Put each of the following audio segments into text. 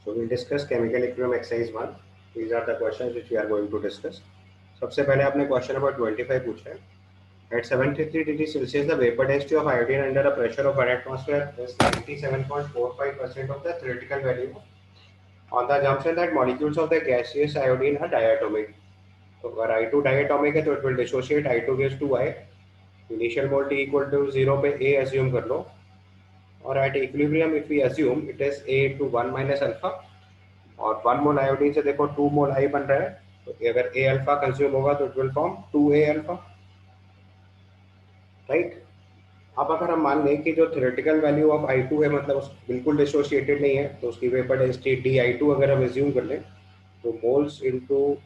So we'll discuss chemical equilibrium exercise 1. These are the questions which we are going to discuss. सबसे पहले आपने question number 25 पूछा है. At 73 degrees Celsius, the vapor density of iodine under a pressure of 1 atmosphere is 97.45% of the theoretical value on the assumption that molecules of the gaseous iodine are diatomic. तो अगर I2 diatomic है तो it will dissociate, I2 gives 2I. Initial mole T equal to 0 पे A assume कर लो. और at equilibrium if we assume it is A into 1 minus alpha. और 1 मोल iodine से देखो 2 मोल आई बन रहा है, तो अगर ए अल्फा कंज्यूम होगा तो it will form 2A alpha, right. अब अगर हम मान लें कि जो थ्योरेटिकल वैल्यू ऑफ I2 है, मतलब उस बिल्कुल डिसोशिएटेड नहीं है, तो उसकी वेपर डेंसिटी DI2 अगर हम एज्यूम कर लें तो मोल्स इनटू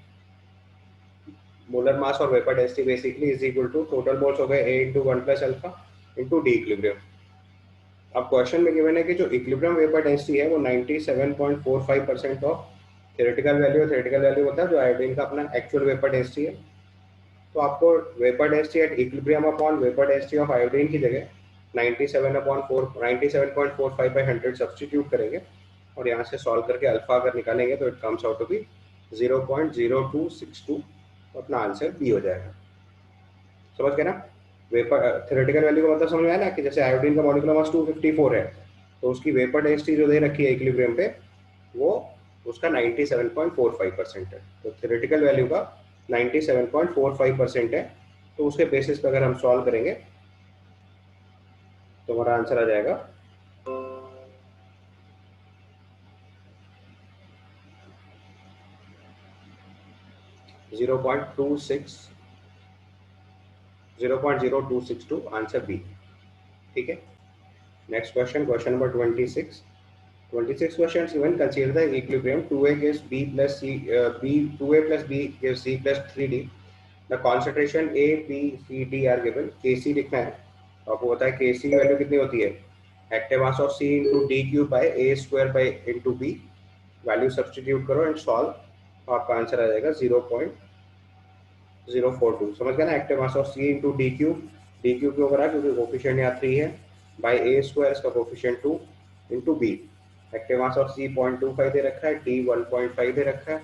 मोलर मास और vapour density basically is equal to total moles हो गए A into 1 plus alpha into D equilibrium. अब क्वेश्चन में गिवन है कि जो इक्विलिब्रियम वेपर डेंसिटी है वो 97.45% ऑफ थ्योरेटिकल वैल्यू होता है जो आयोडीन का अपना एक्चुअल वेपर डेंसिटी है. तो आपको vapour density at equilibrium upon vapour density of iodine की जगह 97.45 सब्स्टिट्यूट करेंगे और यहाँ से सॉल्व करके अल्फा अगर निकालेंगे तो it comes out to be 0.0262. तो अपना आंसर बी हो जाएगा. समझ गए ना. वेपर थ्योरेटिकल वैल्यू का मतलब समझ में आया ना कि जैसे आयोडीन का मॉलिक्यूलर मास 254 है, तो उसकी वेपर डेंसिटी जो दे रखी है इक्विलिब्रियम पे वो उसका 97.45% है. तो थ्योरेटिकल वैल्यू का 97.45% है. तो उसके बेसिस पे अगर हम सॉल्व करेंगे तो हमारा आंसर आ जाएगा 0.0262, आंसर बी. ठीक है. Next question, question number 26. 26 question is given. Consider the equilibrium 2A gives B plus C, 2A plus B gives C plus 3D. The concentration A, B, C, D are given. Kc लिखना है. आपको पता है Kc की value कितनी होती है, active mass of C into D cube by A square by into B. Value substitute करो एंड सॉल्व, तो आपका आंसर आ जाएगा 0.042. समझ गया ना. Active mass of C into D cube क्यों करा, क्योंकि कोफिशिएंट यहाँ 3 है, बाय A स्क्वायर इसका coefficient 2 into B. Active mass of C 0.25 दे रखा है, D 1.5 दे रखा है,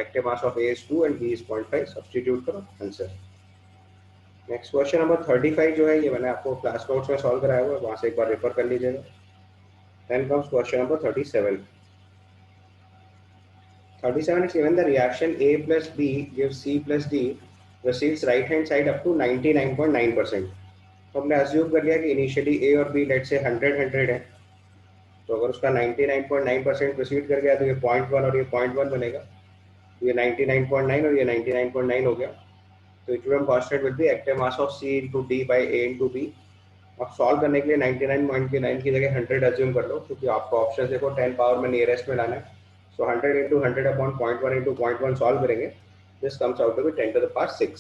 active mass of A is 2 and B is 0.5. Substitute करो, आंसर. नेक्स्ट क्वेश्चन नंबर 35 जो है ये मैंने आपको क्लास नोट्स में सॉल्व कराया हुआ है, वहां से एक बार रेफर कर लीजिएगा. Then comes question number 37. 37 is given the reaction A plus B gives C plus D proceeds right hand side up to 99.9%. तो हमने अज्यूम कर लिया कि इनिशियली A और B लेट से 100 है, तो अगर उसका 99.9% प्रोसीड कर गया तो ये 0.1 और ये 0.1 बनेगा, ये 99.9 और ये 99.9 हो गया. तो equilibrium constant will be active mass of C into D by A into B. अब सॉल्व करने के लिए 99.9 की जगह 100 अज्यूम कर लो, क्योंकि आपको ऑप्शन देखो 10 पावर में नियरेस्ट में लाना है. So 100 into 100 upon 0.1 into 0.1 solve करेंगे, this comes out to be 10 to the power 6.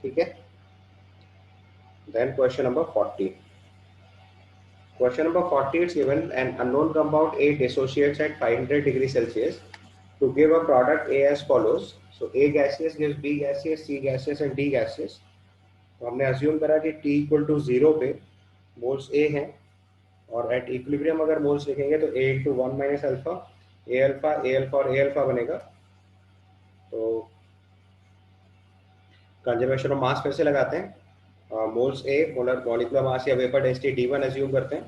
ठीक है. Then question number 40. Question number 40 is given an unknown compound A dissociates at 500 degrees Celsius to give a product A as follows. So A gaseous gives B gaseous, C gaseous and D gaseous. तो हमने assume करा कि T equal to 0 पे moles A हैं और at equilibrium अगर moles लिखेंगे तो A into 1 minus alpha, A alpha और A alpha बनेगा. तो कंजर्वेशन ऑफ मास फिर से लगाते हैं. मोल्स A मॉलिक्यूलर मास या वेपर डेंसिटी D1 अज्यूम करते हैं.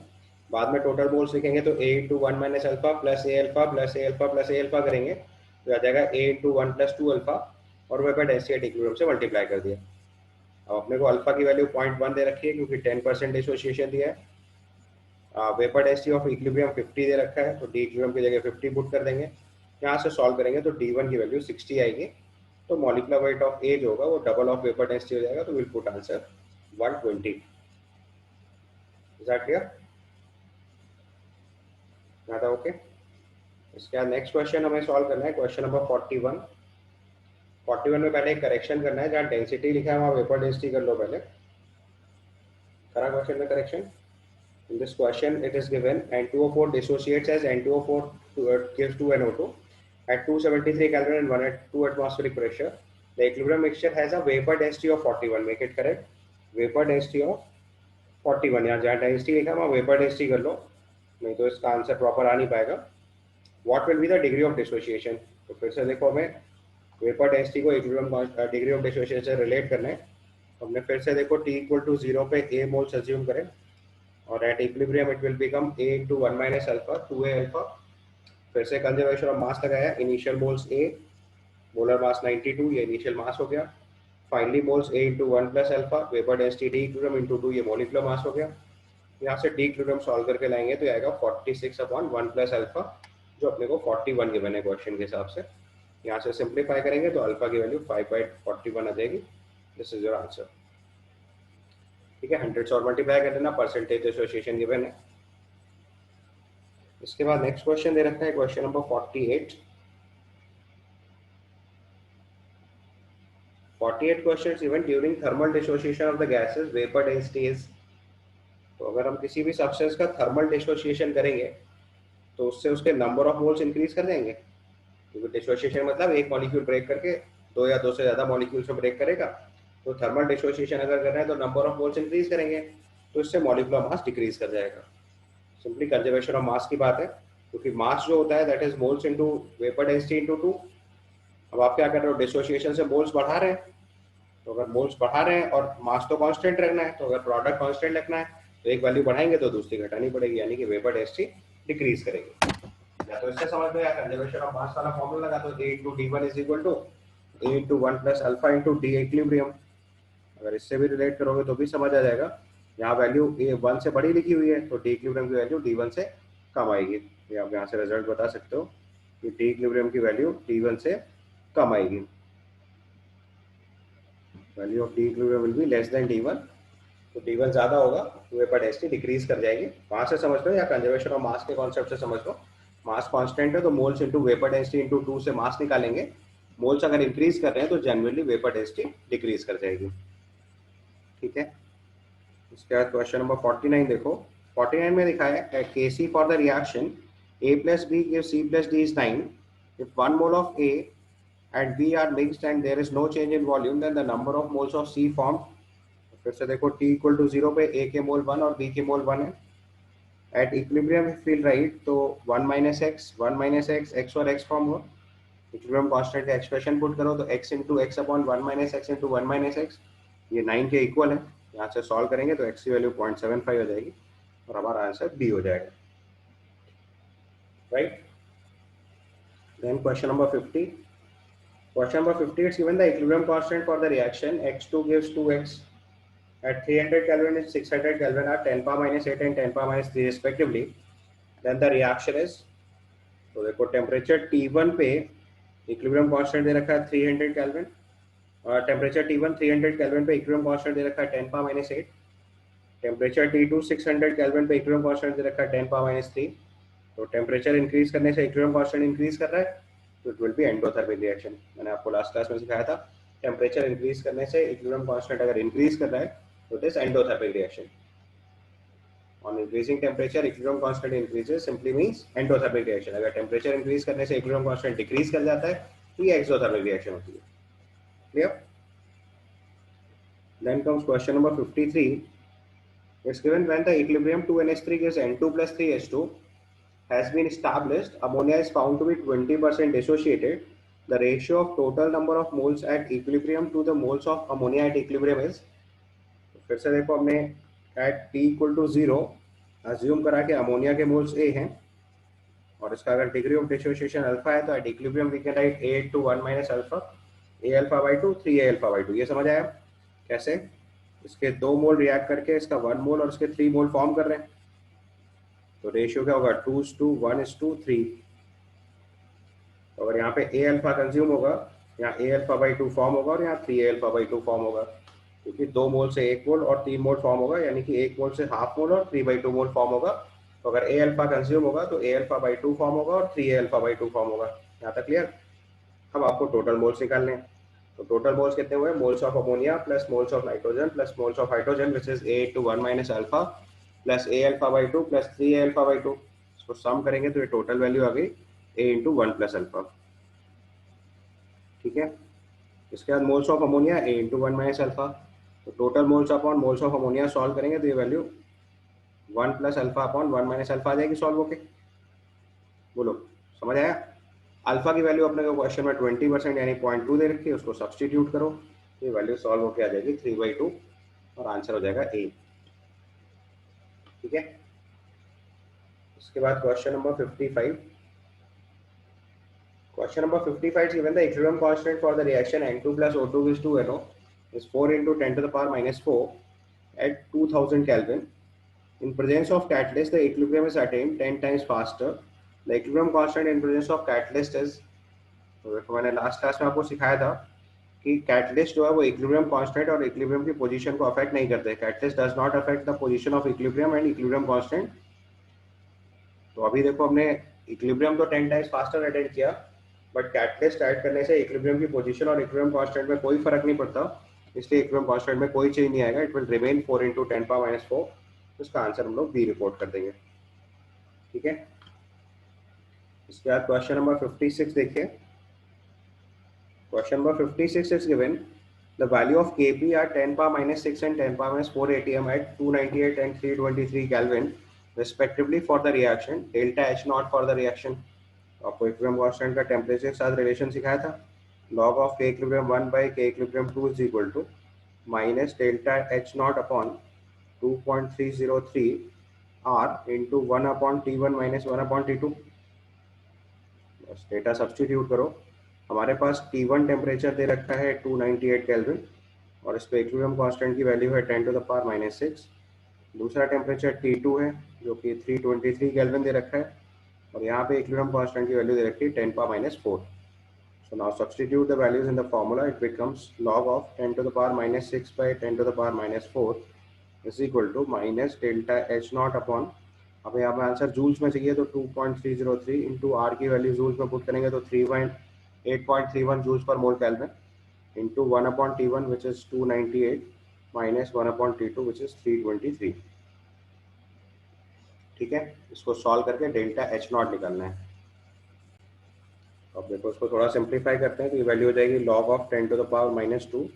बाद में टोटल मोल्स लिखेंगे तो A into 1 minus alpha plus A alpha plus A alpha plus A alpha करेंगे तो आ जाएगा A into 1 plus 2 alpha और वेपर डेंसिटी एट इक्विलिब्रियम से मल्टीप्लाई कर दिया. अब अपने को अल्फा की वैल्यू 0.1 दे रखी है क्योंकि 10% डिसोसिएशन दिया है. वेपर डेंसिटी ऑफ इक्विलिब्रियम 50 दे रखा है, तो डी इक्विलिब्रियम की जगह 50 पुट कर देंगे. यहाँ से सॉल्व करेंगे तो D1 की वैल्यू 60 आएगी. तो मॉलिक्यूलर वेट ऑफ A जो होगा वो डबल ऑफ वेपर डेंसिटी हो जाएगा, तो will put answer 120. Is that clear? था ओके. इसके बाद नेक्स्ट क्वेश्चन हमें सॉल्व करना है, क्वेश्चन नंबर 41. 41 में पहले एक करेक्शन करना है, जहाँ डेंसिटी लिखा है वहाँ वेपर डेंसिटी कर लो पहले. करा क्वेश्चन में correction. In this question it is given N2O4 dissociates as N2O4 gives 2NO2 at 273 Kelvin and 1 at 2 atmospheric pressure. The equilibrium mixture has a vapor density of 41. Make it correct. Vapor density of 41. यहाँ जहाँ density लिखा है वहाँ vapour density कर लो, नहीं तो इसका answer proper आ नहीं पाएगा. What will be the degree of dissociation. तो फिर से देखो हमें वेपर डेंसिटी को इक्विलिब्रियम डिग्री ऑफ डिसोसिएशन से रिलेट करना है। हमने फिर से देखो t इक्वल टू 0 पे a मोल्स अज्यूम करें और at equilibrium it will become a into 1 minus alpha 2a alpha. फिर से कंजर्वेशन ऑफ मास लगाया, initial moles a, molar mass 92, ये इनिशियल मास हो गया। Finally moles a into 1 plus alpha, vapour density d equilibrium into 2, ये molecular mass हो गया। यहाँ से d इक्विलिब्रियम सॉल्व करके लाएंगे तो आएगा 46 अपॉन 1 प्लस अल्फा, जो अपने को 41 गिवन है क्वेश्चन के हिसाब से। यहाँ से सिंप्लीफाई करेंगे तो अल्फा की वैल्यू 5.41 आ जाएगी। This is your answer. ठीक है, 100 से और मल्टीप्लाई कर देना, परसेंटेज एसोसिएशन गिवन है। इसके बाद नेक्स्ट क्वेश्चन दे रखा है, question number 48। 48 question even during thermal dissociation of the gases vapour density is. तो अगर हम किसी भी सब्सटेंस का थर्मल डिसोसिएशन करेंगे तो उससे उसके नंबर ऑफ मोल्स इंक्रीज कर देंगे, क्योंकि डिसोसिएशन मतलब एक मॉलिक्यूल ब्रेक करके दो या दो से ज्यादा मॉलिक्यूल्स में ब्रेक करेगा। तो थर्मल डिसोसिएशन अगर कर रहे हैं तो नंबर ऑफ मोल्स इंक्रीज करेंगे, तो इससे मॉलिक्यूलर मास डिक्रीज कर जाएगा। सिंपली कंजर्वेशन ऑफ मास की बात है, क्योंकि मास जो होता है that is moles into vapour density into 2। अब आप क्या कर रहे हो, डिसोसिएशन से मोल्स बढ़ा रहे हैं, तो अगर मोल्स बढ़ा रहे हैं और मास तो कांस्टेंट रखना है, तो अगर प्रोडक्ट कांस्टेंट रखना है तो एक वैल्यू बढ़ाएंगे तो दूसरी घटानी पड़ेगी, यानी कि वेपर डेंसिटी डिक्रीज करेगी। या तो इससे समझ लो, या कंजर्वेशन ऑफ मास वाला फॉर्मूला लगा, तो a into d1 is equal to a into 1 plus alpha into d equilibrium। अगर इससे भी रिलेट करोगे तो भी समझ आ जाएगा। यहाँ वैल्यू a 1 से बड़ी लिखी हुई है तो d equilibrium की वैल्यू d1 से कम आएगी। ये आप यहाँ से रिजल्ट बता सकते हो कि d equilibrium की वैल्यू d1 से कम आएगी। Value of d equilibrium will be less than d1, तो d1 ज्यादा होगा तो वेपर डेंसिटी डिक्रीज कर जाएगी। वहां से समझ लो, या कंजर्वेशन ऑफ मास के कॉन्सेप्ट से समझ लो। मास कांस्टेंट है तो moles into vapour density into 2 से मास निकालेंगे। मोल्स अगर इंक्रीज कर रहे हैं तो जनरली वेपर डेंसिटी डिक्रीज कर जाएगी। ठीक है, इसके बाद क्वेश्चन नंबर 49 देखो। 49 में दिखा है Kc for the reaction a plus b gives c plus d is 9 if 1 mole of a and b are mixed and there is no change in volume then the number of moles of c formed। फिर से देखो t equal to 0 पे a के मोल 1 और b के मोल 1 है। At equilibrium feel right, तो 1 minus x x और एक्स फॉर्म हो। इक्विलिब्रियम कांस्टेंट का एक्सप्रेशन पुट करो तो x into x upon 1 minus x into 1 minus x, ये 9 के इक्वल है। यहाँ से सॉल्व करेंगे तो x की वैल्यू 0.75 हो जाएगी और हमारा आंसर b हो जाएगा। Right, then question number 50। Question number 50 it's given the equilibrium constant for the reaction x2 gives 2x at 300 Kelvin and 600 Kelvin are 10 power minus 8 and 10 power minus 3 respectively, then the reaction is। तो देखो temperature T1 पे equilibrium constant दे रखा है 300 kelvin, और temperature T1 300 kelvin पे equilibrium constant दे रखा है 10 power minus 8। Temperature T2 600 kelvin पे इक्विलिब्रियम कांस्टेंट दे रखा है 10 पावर माइनस 3। तो टेम्परेचर इंक्रीज करने से इक्विलिब्रियम कांस्टेंट इंक्रीज कर रहा है, तो it will be endothermic reaction. मैंने आपको लास्ट क्लास में सिखाया था, टेम्परेचर इंक्रीज करने से इक्विलिब्रियम कांस्टेंट अगर इंक्रीज कर रहा है तो it is endothermic reaction. On increasing temperature, equilibrium constant increases simply means endothermic reaction। अगर टेम्परेचर इंक्रीज करने से equilibrium constant डिक्रीज कर जाता है तो ये एक्सोथर्मिक रिएक्शन होती है। Clear? Then comes question number 53. It's given when the equilibrium 2NH3 gives N2 plus 3H2 has been established, ammonia is found to be 20% dissociated. The ratio of total number of moles at equilibrium to the moles of ammonia at equilibrium is। फिर से देखो, हमने at t equal to 0 assume करा कि ammonia के moles a हैं और इसका अगर डिग्री ऑफ डिसोसिएशन अल्फा है तो at equilibrium we can write a into 1 minus alpha a alpha by 2 3a alpha by 2। ये समझ आया कैसे? इसके 2 मोल रिएक्ट करके इसका 1 मोल और इसके 3 मोल फॉर्म कर रहे हैं, तो रेशियो क्या होगा 2:1:3। तो अगर यहाँ पे a अल्फा कंज्यूम होगा, यहाँ a अल्फा by 2 फॉर्म होगा और यहाँ 3a अल्फा by 2 फॉर्म होगा, क्योंकि 2 मोल से 1 मोल और 3 मोल फॉर्म होगा, यानी कि 1 मोल से हाफ मोल और 3/2 मोल फॉर्म होगा। तो अगर a अल्फा कंज्यूम होगा तो a अल्फा by 2 फॉर्म होगा और 3a अल्फा by 2 फॉर्म होगा। यहाँ तक क्लियर? अब आपको टोटल मोल्स निकालने हैं, तो टोटल मोल्स कितने हुए? Moles of ammonia plus moles of nitrogen plus moles of hydrogen which is a into 1 minus alpha plus a alpha by 2 plus 3a alpha by 2। इसको सम करेंगे तो ये टोटल वैल्यू आ गई a into 1 plus alpha। ठीक है, इसके बाद moles of ammonia a into 1 minus alpha, तो total moles upon moles of ammonia solve करेंगे तो ये value 1 plus alpha upon 1 minus alpha आ जाएगी सॉल्व होके। बोलो समझ आया? अल्फा की वैल्यू अपने को क्वेश्चन में 20% यानी 0.2 दे रखी है, उसको सब्सटीट्यूट करो, ये वैल्यू सॉल्व होकर आ जाएगी 3/2 और आंसर हो जाएगा ए। ठीक है, इसके बाद question number 55। Question number 55 is given the equilibrium constant for the reaction N2 plus O2 is 2NO is 4 into 10 to the power minus 4 at 2000 Kelvin. In presence of catalyst, the equilibrium is attained 10 times faster. The equilibrium constant in presence of catalyst is, तो मैंने last class में आपको सिखाया था कि catalyst जो है वो इक्विलिब्रियम कांस्टेंट और इक्विलिब्रियम की पोजीशन को अफेक्ट नहीं करते। Catalyst does not affect the position of equilibrium and equilibrium constant. तो अभी देखो हमने इक्विलिब्रियम तो 10 टाइम्स फास्टर अटेंड किया, बट कैटलिस्ट ऐड करने से इक्विलिब्रियम की पोजीशन और इक्विलिब्रियम कांस्टेंट में कोई फर्क नहीं पड़ता, इसलिए इक्विलिब्रियम कांस्टेंट में कोई चेंज नहीं आएगा। It will remain 4 into 10⁻⁻⁴। इसका आंसर हम लोग बी रिपोर्ट कर देंगे। ठीक है, इसके बाद क्वेश्चन नंबर 56 देखिए। Question number 56 is given the value of Kp are 10⁻⁶ and 10⁻⁴ atm at 298 and 323 Kelvin respectively for the reaction delta H naught for the reaction। आपको इक्विलिब्रियम कांस्टेंट का टेम्परेचर के साथ रिलेशन सिखाया था। log of K equilibrium 1 by K equilibrium 2 is equal to minus delta H naught upon 2.303 R into 1 upon T1 minus 1 upon T2। बस data substitute करो। हमारे पास T1 temperature दे रखा है 298 केल्विन और इस पे इक्विलिब्रियम कांस्टेंट की वैल्यू है 10 to the power -6। दूसरा टेम्परेचर T2 है जो कि 323 केल्विन दे रखा है और यहाँ पे इक्विलिब्रियम कांस्टेंट की वैल्यू दे रखी है 10⁻⁴। So now substitute the values in the formula. It becomes log of 10 to the power -6 by 10 to the power -4 is equal to minus delta H naught upon, अब यहाँ पे आंसर जूल्स में चाहिए तो 2.303 इंटू आर की value joules में put करेंगे तो 8.31 जूल्स पर mole kelvin into 1 upon T1 which is 298 minus 1 upon T2 which is 323। ठीक है, इसको सॉल्व करके डेल्टा H नॉट निकालना है। अब देखो इसको थोड़ा सिंप्लीफाई करते हैं तो ये वैल्यू हो जाएगी log of 10 to the power -2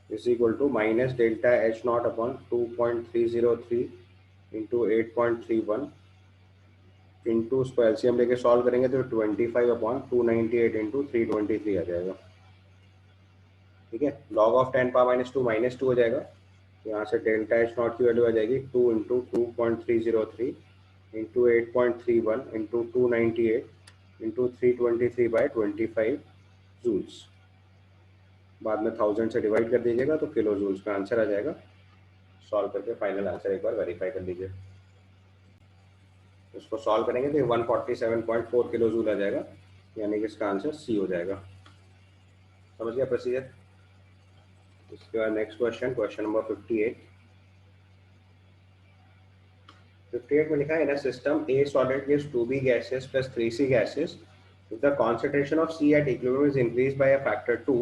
is equal to minus delta H nought upon 2.303 into 8.31 into उसको एलसीएम लेके सॉल्व करेंगे तो 25 अपॉन 298 इंटू 323 आ जाएगा। ठीक है, log ऑफ 10 पावर -2 -2 हो जाएगा, तो यहाँ से डेल्टा H नॉट की वैल्यू आ जाएगी 2 into 2.303 into 8.31 into 298 into 323/25 joules. बाद में 1000 से डिवाइड कर दीजिएगा तो किलो जूल्स का आंसर आ जाएगा। सॉल्व करके फाइनल आंसर एक बार वेरीफाई कर लीजिए। इसको सॉल्व करेंगे तो 147.4 किलो जूल आ जाएगा, यानी कि इसका आंसर सी हो जाएगा। समझ गया प्रोसीजर? इसके बाद नेक्स्ट क्वेश्चन, क्वेश्चन नंबर 58 में लिखा है in a system A solid gives 2B gases plus 3C gases if the concentration of C at equilibrium is increased by a factor 2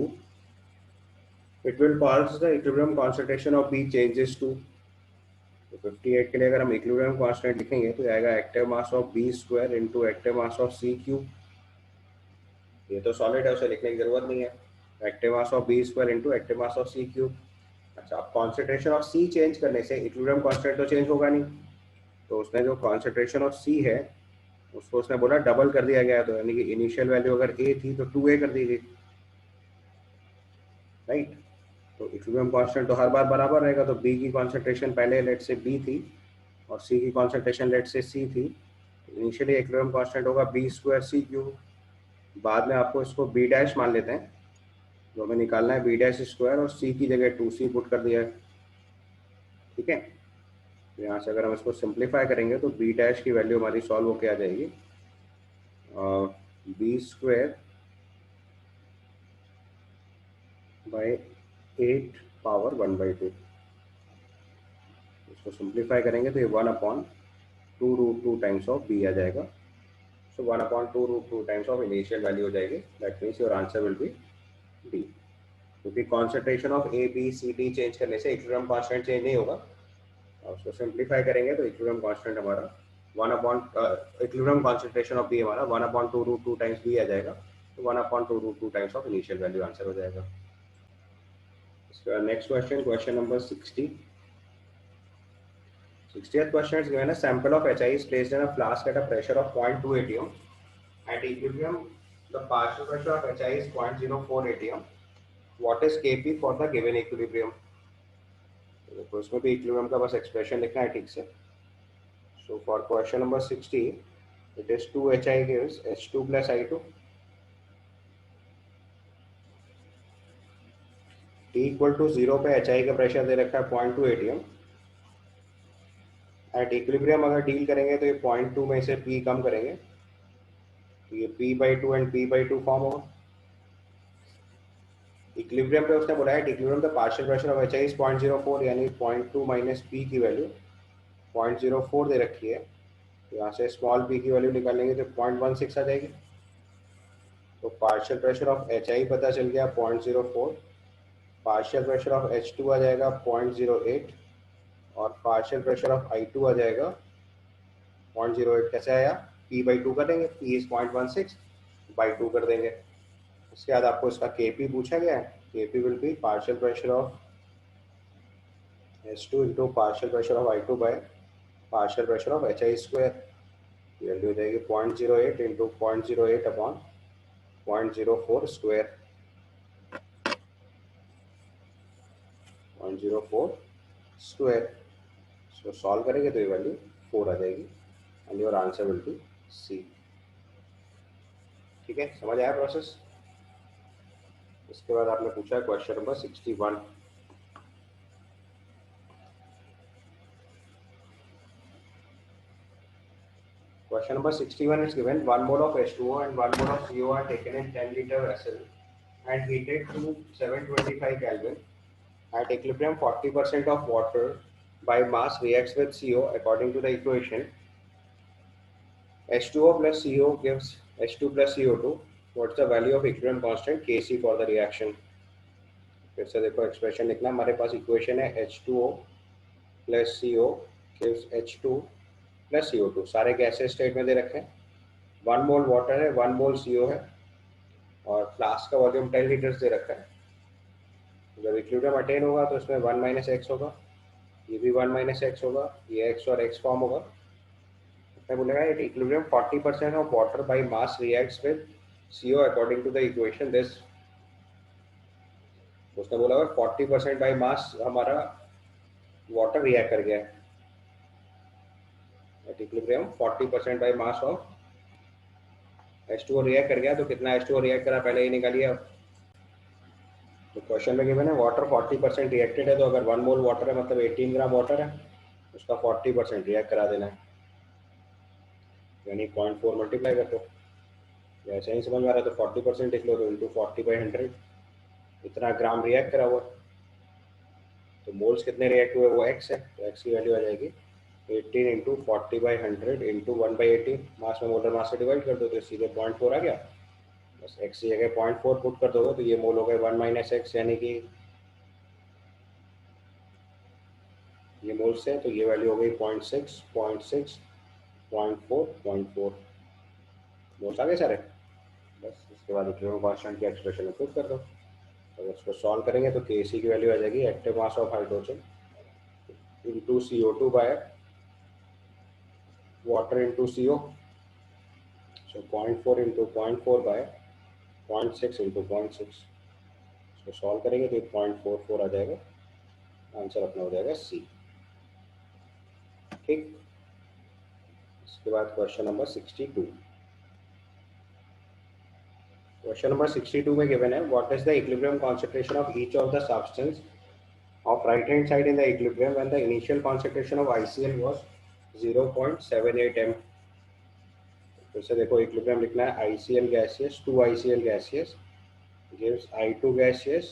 it will cause the equilibrium concentration of B changes to। तो 58 के लिए अगर हम equilibrium constant लिखेंगे तो आएगा active mass of B square into active mass of C cube. ये तो सॉलिड है, उसे लिखने की जरूरत नहीं है। Active mass of B square into active mass of C cube. अच्छा, अब कॉन्सेंट्रेशन ऑफ सी चेंज करने से इक्विलिब्रियम कांस्टेंट तो चेंज होगा नहीं, तो उसने जो कॉन्सेंट्रेशन ऑफ सी है उसको उसने बोला डबल कर दिया गया, तो यानी कि इनिशियल वैल्यू अगर ए थी तो 2A कर दी गई, राइट। तो इक्विलिब्रियम कांस्टेंट तो हर बार बराबर रहेगा, तो बी की कॉन्सेंट्रेशन पहले लेट से बी थी और सी की कॉन्सेंट्रेशन लेट से सी थी। इनिशियली इक्विलिब्रियम कांस्टेंट होगा बी स्क्वायर सी क्यूब। बाद में आपको इसको बी डैश मान लेते हैं, जो हमें निकालना है बी डैश स्क्वायर और सी की जगह 2C पुट कर दिया है। ठीक है, तो यहाँ से अगर हम इसको सिंप्लीफाई करेंगे तो बी डैश की वैल्यू हमारी सॉल्व होके आ जाएगी बी स्क्वायर बाई 8 पावर 1/2। इसको सिंप्लीफाई करेंगे तो ये 1/2√2 टाइम्स ऑफ बी आ जाएगा। So 1/2√2 times of initial value हो जाएगी। That means your answer will be D, क्योंकि concentration of A B C D change करने से इक्विलिब्रियम कांस्टेंट चेंज नहीं होगा। और उसको सिंप्लीफाई करेंगे तो इक्विलिब्रियम कांस्टेंट हमारा इक्विलिब्रियम कॉन्सेंट्रेशन ऑफ बी हमारा 1/2√2 टाइम्स बी आ जाएगा, तो 1/2√2 times of initial value answer हो जाएगा। इसके बाद next question, question number 60th question is given a sample of HI is placed in a flask at a pressure of 0.2 atm At equilibrium, the partial pressure of HI is 0.04 atm. What is Kp for the given equilibrium? तो उसमें भी equilibrium का बस expression लिखना है ठीक से. So for question number 60, it is 2HI gives H2 plus I2. T equal to 0 पे HI का प्रेशर दे रखा है 0.2 atm. एट इक्विलिब्रियम अगर डील करेंगे तो ये 0.2 में से P कम करेंगे तो ये P/2 एंड P/2 फॉर्म होगा. इक्विलिब्रियम पे उसने बोला है equilibrium the partial pressure of HI is 0.04 यानी 0.2 माइनस P की वैल्यू 0.04 दे रखी है. तो यहाँ से स्मॉल p की वैल्यू निकाल लेंगे तो 0.16 आ जाएगी. तो पार्शियल प्रेशर ऑफ HI पता चल गया 0.04. पार्शियल प्रेशर ऑफ H2 आ जाएगा 0.08 और पार्शियल प्रेशर ऑफ I2 आ जाएगा 0.08. कैसे आया? P/2 कर देंगे. P इज 0.16 बाई 2 कर देंगे. उसके बाद आपको इसका Kp पूछा गया है. Kp will be partial pressure of H2 into partial pressure of I2 by partial pressure of HI square. Value हो जाएगी 0.08 इंटू 0.08 अपॉन 0.04 स्क्वायर. 0.04 स्क्वायर. इसको सॉल्व करेंगे तो ये वैल्यू 4 आ जाएगी and your answer will be C. ठीक है, समझ आया प्रोसेस. इसके बाद आपने पूछा question number 61. Question number 61 is given 1 mole of H2O and 1 mole of CO are taken in 10-liter vessel and heated to 725 Kelvin. At equilibrium, 40% of water by mass reacts with CO according to the equation. H2O plus CO gives H2 plus CO2. What's the value of equilibrium constant Kc for the reaction? फिर से देखो expression लिखना. हमारे पास equation है H2O plus CO gives H2 plus CO2. सारे gases state में दे रखे हैं. 1 मोल वाटर है, 1 मोल CO है और फ्लास्क का वॉल्यूम 10 लीटर्स दे रखा है. जब इक्विलिब्रियम अटेन होगा तो इसमें 1 माइनस एक्स होगा, ये भी 1 माइनस एक्स होगा, ये एक्स और एक्स फॉर्म होगा. इसमें बोलेगा it equilibrium 40% of water by mass reacts with CO according to the equation this. उसने बोला 40% बाय मास हमारा वाटर रिएक्ट कर गया है. At equilibrium 40% by mass of H2O react कर गया. तो कितना H2O रिएक्ट करा पहले ही निकालिए. तो क्वेश्चन में गिवन है वाटर 40% रिएक्टेड है. तो अगर 1 मोल वाटर है मतलब 18 ग्राम वाटर है, उसका 40% रिएक्ट करा देना है यानी 0.4 मल्टीप्लाई कर दो. ऐसे ही समझ में आ रहा है तो 40% लिख लो तो इंटू 40/100 इतना ग्राम रिएक्ट करा हुआ. तो मोल्स कितने रिएक्ट हुए वो x है. तो x की वैल्यू आ जाएगी 18 इंटू 40/100 इंटू 1/18. मास में मोलर मास से डिवाइड कर दो तो सीधे 0.4 आ गया. बस x की जगह 0.4 पुट कर दोगे तो ये मोल हो गए 1 माइनस एक्स यानी कि ये मोल्स है. तो ये वैल्यू हो गई 0.6 0.6 0.4 0.4 मोल्स आ गए सारे. बस इसके बाद इक्विलिब्रियम कांस्टेंट की एक्सप्रेशन में पुट कर दो. अगर इसको सॉल्व करेंगे तो Kc की वैल्यू आ जाएगी active mass of hydrogen into CO2 by water into CO. So 0.4 into 0.4 by 0.6 into 0.6. इसको सॉल्व करेंगे तो 0.44 आ जाएगा. आंसर अपना हो जाएगा सी. ठीक. इसके बाद क्वेश्चन नंबर 62. क्वेश्चन नंबर 62 में गिवन है what is the equilibrium concentration of each of the substance of right hand side in the equilibrium when the initial concentration of ICl was 0.78 m. फिर से देखो इक्विलिब्रियम लिखना है ICl gaseous 2 ICl gaseous gives I2 gaseous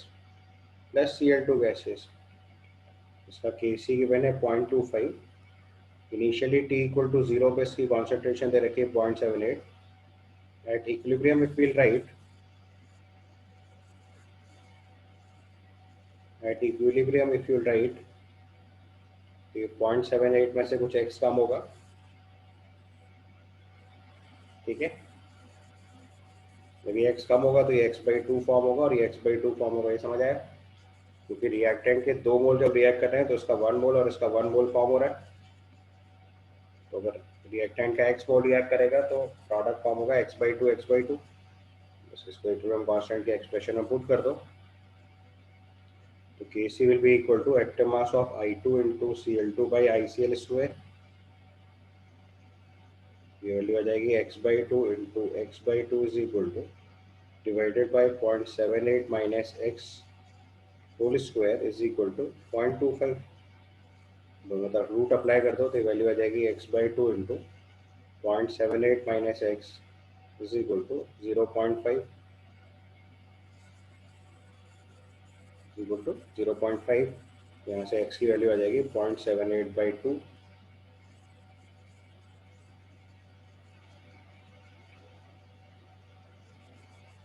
plus Cl2 gaseous. इसका Kc given है 0.25. Initially T equal to 0 पे इसकी concentration दे रखी है 0.78. At equilibrium if we'll write at equilibrium if you write तो ये 0.78 में से कुछ x कम होगा. ठीक है, जब ये x कम होगा तो ये x/2 फॉर्म होगा और ये x/2 फॉर्म होगा. ये समझ आया. क्योंकि रिएक्टेंट के 2 मोल जब रिएक्ट कर रहे हैं तो इसका 1 मोल और इसका 1 मोल फॉर्म हो रहा है. तो अगर रिएक्टेंट का x मोल रिएक्ट करेगा तो प्रोडक्ट फॉर्म होगा x/2 बस इसको इक्विलिब्रियम कांस्टेंट के एक्सप्रेशन में पुट कर दो। तो Kc will be equal to active mass of I2 into Cl2 by ICl square। ये वैल्यू आ जाएगी x/2 into x/2 is equal to divided by 0.78 minus x whole square is equal to 0.25। दोनों तरफ root apply कर दो तो value आ जाएगी x/2 into 0.78 minus x is equal to 0.5 equal to 0.5। यहाँ से x की वैल्यू आ जाएगी 0.78/2।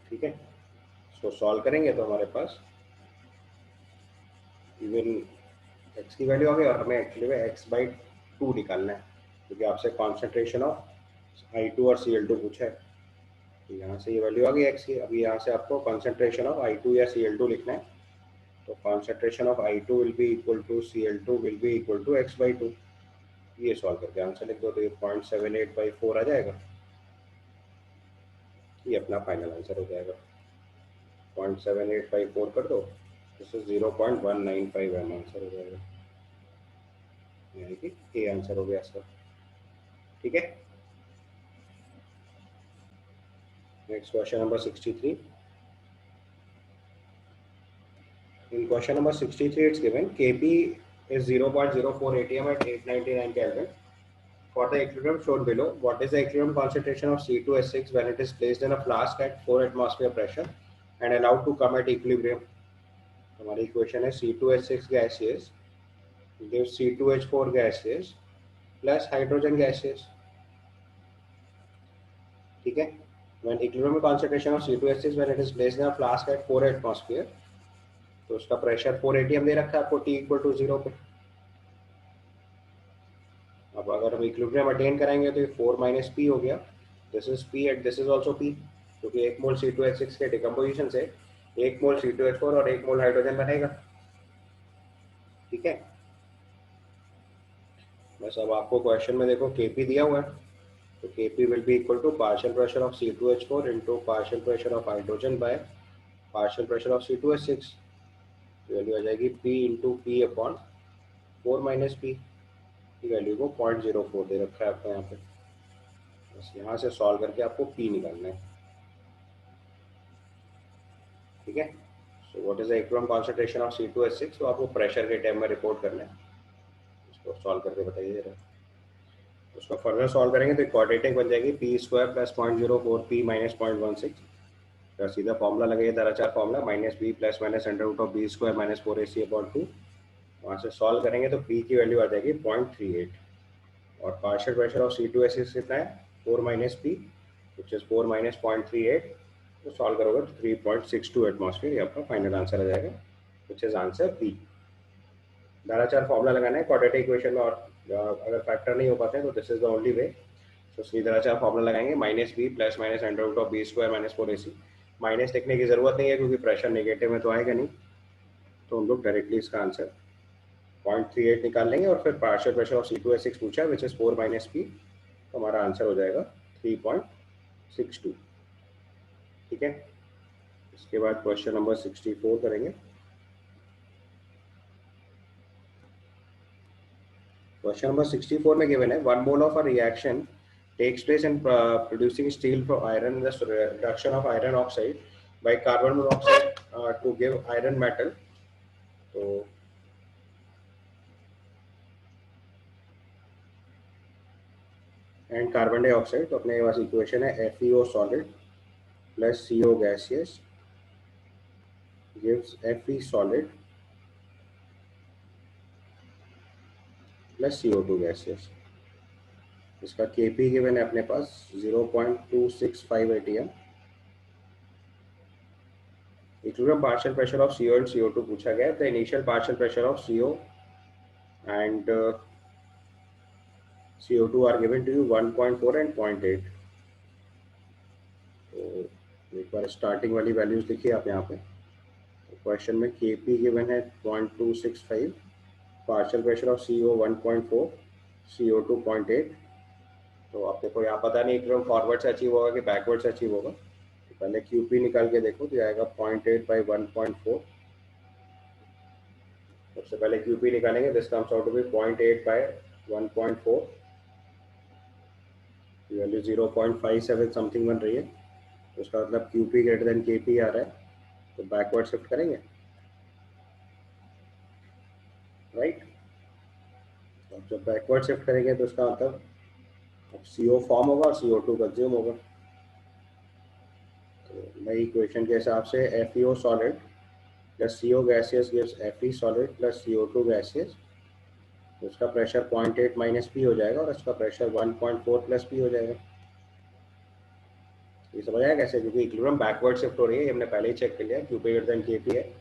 ठीक है, इसको सॉल्व करेंगे तो हमारे पास इवन x की वैल्यू आ गई और हमें एक्चुअली में x/2 निकालना है क्योंकि आपसे कॉन्सेंट्रेशन ऑफ I2 और Cl2 पूछा है। तो यहाँ से ये वैल्यू आ गई x की। अभी यहाँ से आपको कॉन्सेंट्रेशन ऑफ I2 या Cl2 लिखना है। तो concentration of I2 will be equal to Cl2 will be equal to x/2। ये सॉल्व करके आंसर लिख दो तो ये 0.78/4 आ जाएगा। ये अपना फाइनल आंसर हो जाएगा। 0.78/4 कर दो, दिस इज 0.195 एम आंसर हो जाएगा, यानी कि ए आंसर हो गया इसका। ठीक है, next question number 63। In question number 63, it's given Kp is 0.04 atm at 899 Kelvin. For the equilibrium shown below, what is the equilibrium concentration of C2H6 when it is placed in a flask at 4 atmosphere pressure and allowed to come at equilibrium? हमारी equation है C2H6 gaseous gives C2H4 gaseous plus hydrogen gaseous। ठीक है, when equilibrium concentration of C2H6 when it is placed in a flask at 4 atmosphere, तो उसका pressure 4 atm दे रखा है आपको t equal to 0 पे। अब अगर हम इक्विलिब्रियम अटेन करेंगे तो ये 4 माइनस पी हो गया, this is P and this is also P, क्योंकि 1 मोल C2H6 के डिकम्पोजिशन से 1 मोल C2H4 और 1 मोल हाइड्रोजन बनेगा। ठीक है, बस अब आपको क्वेश्चन में देखो Kp दिया हुआ है, तो Kp will be equal to partial pressure of C2H4 into partial pressure of hydrogen by partial pressure of C2H6। तो वैल्यू आ जाएगी P into P upon 4 minus P की वैल्यू को 0.04 दे रखा है आपको यहाँ पे। बस यहाँ से सॉल्व करके आपको P निकालना है। ठीक है, so what is the equilibrium concentration of C2H6, तो आपको प्रेशर के टर्म में रिपोर्ट करना है। इसको सॉल्व करके बताइए जरा। उसको फर्दर सॉल्व करेंगे तो क्वाड्रेटिक बन जाएगी P square plus 0.04 P minus 0.16। तो सीधा फॉर्मूला लगाइए, Dharacharya formula minus B plus minus under root of B square minus 4ac/2। वहाँ से सॉल्व करेंगे तो पी की वैल्यू आ जाएगी 0.38 और पार्शियल प्रेशर ऑफ C2H6 कितना है 4 minus P which is 4 minus 0.38। तो सॉल्व करोगे तो 3.62 एटमॉस्फेयर, ये आपका फाइनल आंसर आ जाएगा which is answer B. Dharacharya formula लगाना है क्वाड्रेटिक इक्वेशन में, और अगर फैक्टर नहीं हो पाते हैं तो this is the only way. तो सीधा दाराचार फॉर्मूला लगाएंगे minus B plus minus under root of B square minus 4ac। माइनस लिखने की जरूरत नहीं है क्योंकि प्रेशर नेगेटिव में तो आएगा नहीं, तो हम लोग डायरेक्टली इसका आंसर 0.38 निकाल लेंगे और फिर पार्शियल प्रेशर ऑफ C2H6 पूछा विच इज 4 माइनस पी, तो हमारा आंसर हो जाएगा 3.62। ठीक है, इसके बाद क्वेश्चन नंबर 64 करेंगे। क्वेश्चन नंबर 64 में गिवन है 1 mole of a reaction takes place in producing steel from iron in the reduction of iron oxide by carbon monoxide to give iron metal। तो एंड कार्बन डाइऑक्साइड, तो अपने पास equation है FeO solid plus CO gaseous gives Fe solid plus CO2 gaseous। इसका Kp given है अपने पास 0.265 atm। Equilibrium partial pressure of CO and CO2 पूछा गया है। The initial partial pressure of CO and CO2 are given to you 1.4 and 0.8। तो एक बार starting वाली वैल्यूज लिखिए आप यहाँ पे। तो क्वेश्चन में Kp गिवन है 0.265, partial pressure of CO 1.4, CO2 0.8 तो आप देखो यहाँ पता नहीं इक्विलिब्रियम फॉरवर्ड से अचीव होगा कि बैकवर्ड से अचीव होगा। तो पहले क्यूपी निकाल के देखो तो आएगा 0.8 बाई 1.4। सबसे पहले क्यूपी निकालेंगे, this comes out to be 0.8 by 1.4, value 0.57 something बन रही है। तो उसका मतलब क्यूपी ग्रेटर देन केपी आ रहा है, तो बैकवर्ड शिफ्ट करेंगे, राइट। अब जब बैकवर्ड शिफ्ट करेंगे तो उसका मतलब अब CO फॉर्म होगा और CO2 कंज्यूम होगा। तो नई इक्वेशन के हिसाब से FeO solid plus CO gaseous gives Fe solid plus CO2 gaseous. तो उसका प्रेशर 0.8 माइनस पी हो जाएगा और इसका प्रेशर 1.4 प्लस पी हो जाएगा। ये समझ आया कैसे, क्योंकि इक्विलिब्रियम बैकवर्ड शिफ्ट हो रही है, हमने पहले ही चेक कर लिया, क्यूपी ग्रेटर देन केपी है।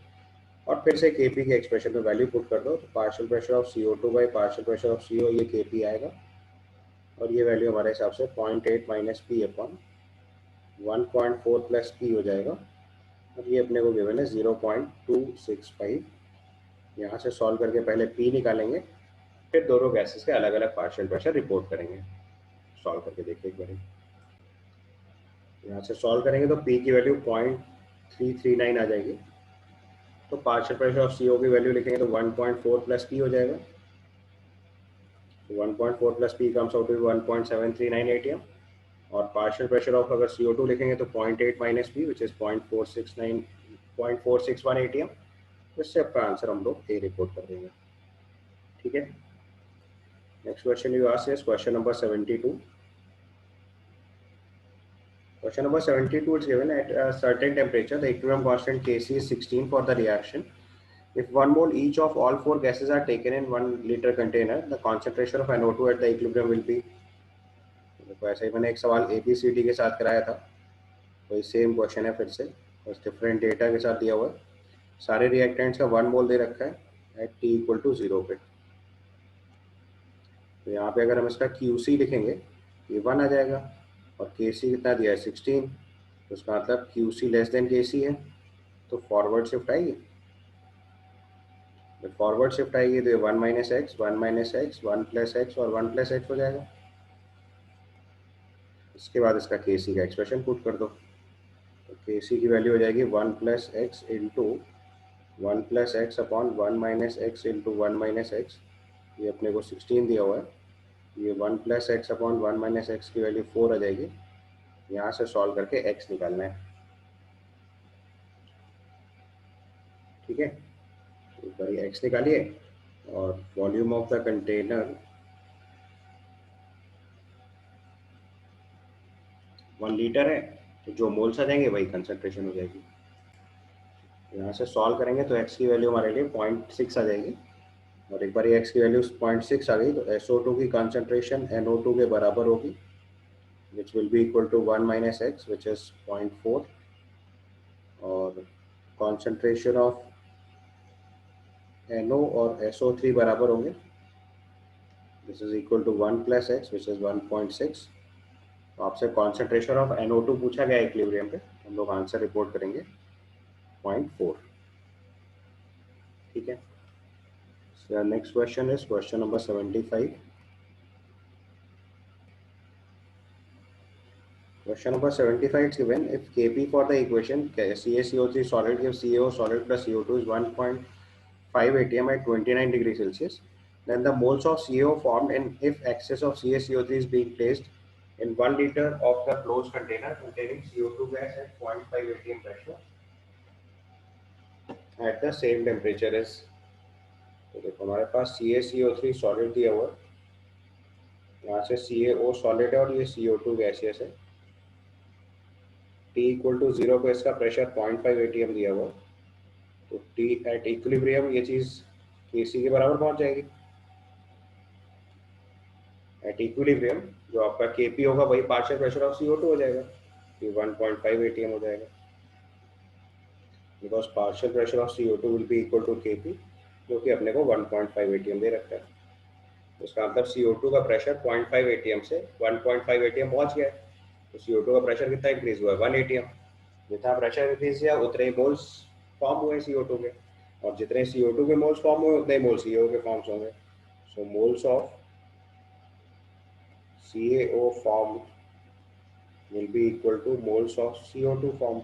और फिर से केपी के एक्सप्रेशन में वैल्यू पुट कर दो, तो partial pressure of CO2 by partial pressure of CO, ये केपी आएगा। और ये वैल्यू हमारे हिसाब से 0.8 minus P upon 1.4 plus P हो जाएगा। और ये अपने को गिवन है 0.265। यहाँ से सॉल्व करके पहले पी निकालेंगे, फिर दोनों गैसेस के अलग अलग पार्शियल प्रेशर रिपोर्ट करेंगे। सॉल्व करके देखिए एक बार। यहाँ से सॉल्व करेंगे तो पी की वैल्यू 0.339 आ जाएगी। तो पार्शियल प्रेशर ऑफ CO की वैल्यू लिखेंगे तो 1.4 प्लस पी हो जाएगा। 1.4 plus P comes out to 1.739 ATM। और पार्शियल प्रेशर ऑफ अगर CO2 लिखेंगे तो 0.8 minus P which is 0.461 ATM। इससे आपका आंसर हम लोग ए रिपोर्ट कर देंगे। ठीक है, next question you ask is question number 72। Question number 72 is given at a certain temperature, the equilibrium constant Kc is 16 for the reaction. If 1 mole each of all 4 gases are taken in 1 liter container, the concentration of NO2 at the equilibrium will be। देखो ऐसे ही मैंने एक सवाल ABCD के साथ कराया था, वही सेम क्वेश्चन है फिर से, बस डिफरेंट डेटा के साथ दिया हुआ है। सारे रिएक्टेंट्स का 1 मोल दे रखा है एट T इक्वल टू 0 पे। तो यहाँ पे अगर हम इसका QC लिखेंगे ये 1 आ जाएगा, और KC कितना दिया है 16, तो उसका मतलब QC लेस देन KC है, तो फॉरवर्ड शिफ्ट आएगी। जब फॉरवर्ड शिफ्ट आएगी तो ये 1 minus x 1 minus x 1 plus x और 1 प्लस एक्स हो जाएगा। इसके बाद इसका KC का एक्सप्रेशन पुट कर दो, तो KC की वैल्यू हो जाएगी 1 plus x into 1 plus x upon 1 minus x into 1 minus x. ये अपने को 16 दिया हुआ है, ये 1 plus x upon 1 minus x की वैल्यू 4 आ जाएगी। यहाँ से सॉल्व करके x निकालना है। ठीक है, एक बार x निकालिए, और volume of the container 1 litre है, तो जो मोल्स आ जाएंगे वही कंसंट्रेशन हो जाएगी। यहाँ से सॉल्व करेंगे तो x की वैल्यू हमारे लिए 0.6 आ जाएगी। और एक बार ये x की वैल्यू 0.6 आ गई तो SO2 की कंसंट्रेशन NO2 के बराबर होगी, which will be equal to 1 minus x which is 0.4। और कंसंट्रेशन ऑफ NO और SO3 बराबर होंगे, this is equal to 1 plus X which is 1.6। तो आपसे कॉन्सेंट्रेशन ऑफ NO2 पूछा गया इक्विलिब्रियम पे, हम लोग आंसर रिपोर्ट करेंगे 0.4। ठीक है, next question is question number 75। Question number 75 is given if Kp for the equation CaCO3 solid gives CaO solid plus CO2 is 1.5 atm at 29 degrees Celsius, then the moles of CaO formed and if excess of CaCO3 is being placed in 1 liter of the closed container containing CO2 gas at 0.5 atm pressure at the same temperature is। तो देखो हमारे पास CaCO3 solid दिया हुआ है, यहाँ से CaO solid है और ये CO2 gaseous है। T इक्वल टू 0 पे इसका प्रेशर 0.5 atm दिया हुआ, तो T एट इक्विलिब्रियम ये चीज Kc के बराबर पहुंच जाएगी। एट इक्विलिब्रियम जो आपका Kp होगा वही पार्शियल प्रेशर ऑफ CO2 हो जाएगा, ये 1.5 atm हो जाएगा, because partial pressure of CO2 will be equal to Kp, जो कि अपने को 1.5 atm दे रखा है। उसका मतलब CO2 का प्रेशर 0.5 atm से 1.5 atm पहुंच गया है, तो CO2 का प्रेशर कितना इंक्रीज हुआ है 1 atm। जितना प्रेशर इंक्रीज किया उतने ही मोल्स फॉर्म हुए CO2 के, और जितने CO2 के मोल्स फॉर्म हुए उतने ही मोल्स CO के फॉर्म्स होंगे। So moles of CaO form will be equal to moles of CO2 form,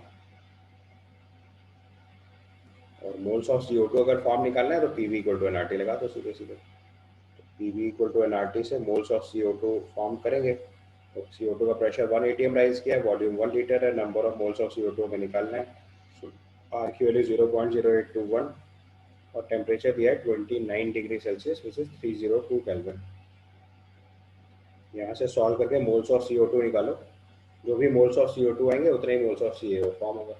और मोल्स ऑफ CO2 अगर फॉर्म निकालना है तो PV इक्वल टू NRT लगा दो सीधे सीधे। PV इक्वल टू NRT से मोल्स ऑफ CO2 फॉर्म करेंगे। तो CO2 का प्रेशर 1 atm राइज किया है, वॉल्यूम 1 लीटर है, number of moles of CO2 हमें निकालना है। आर की वैल्यू 0.0821 और टेम्परेचर दिया है 29 degree Celsius which is 302 kelvin. यहाँ से सॉल्व करके मोल्स ऑफ CO2 निकालो, जो भी मोल्स ऑफ CO2 आएंगे उतने ही मोल्स ऑफ CaO फॉर्म होगा।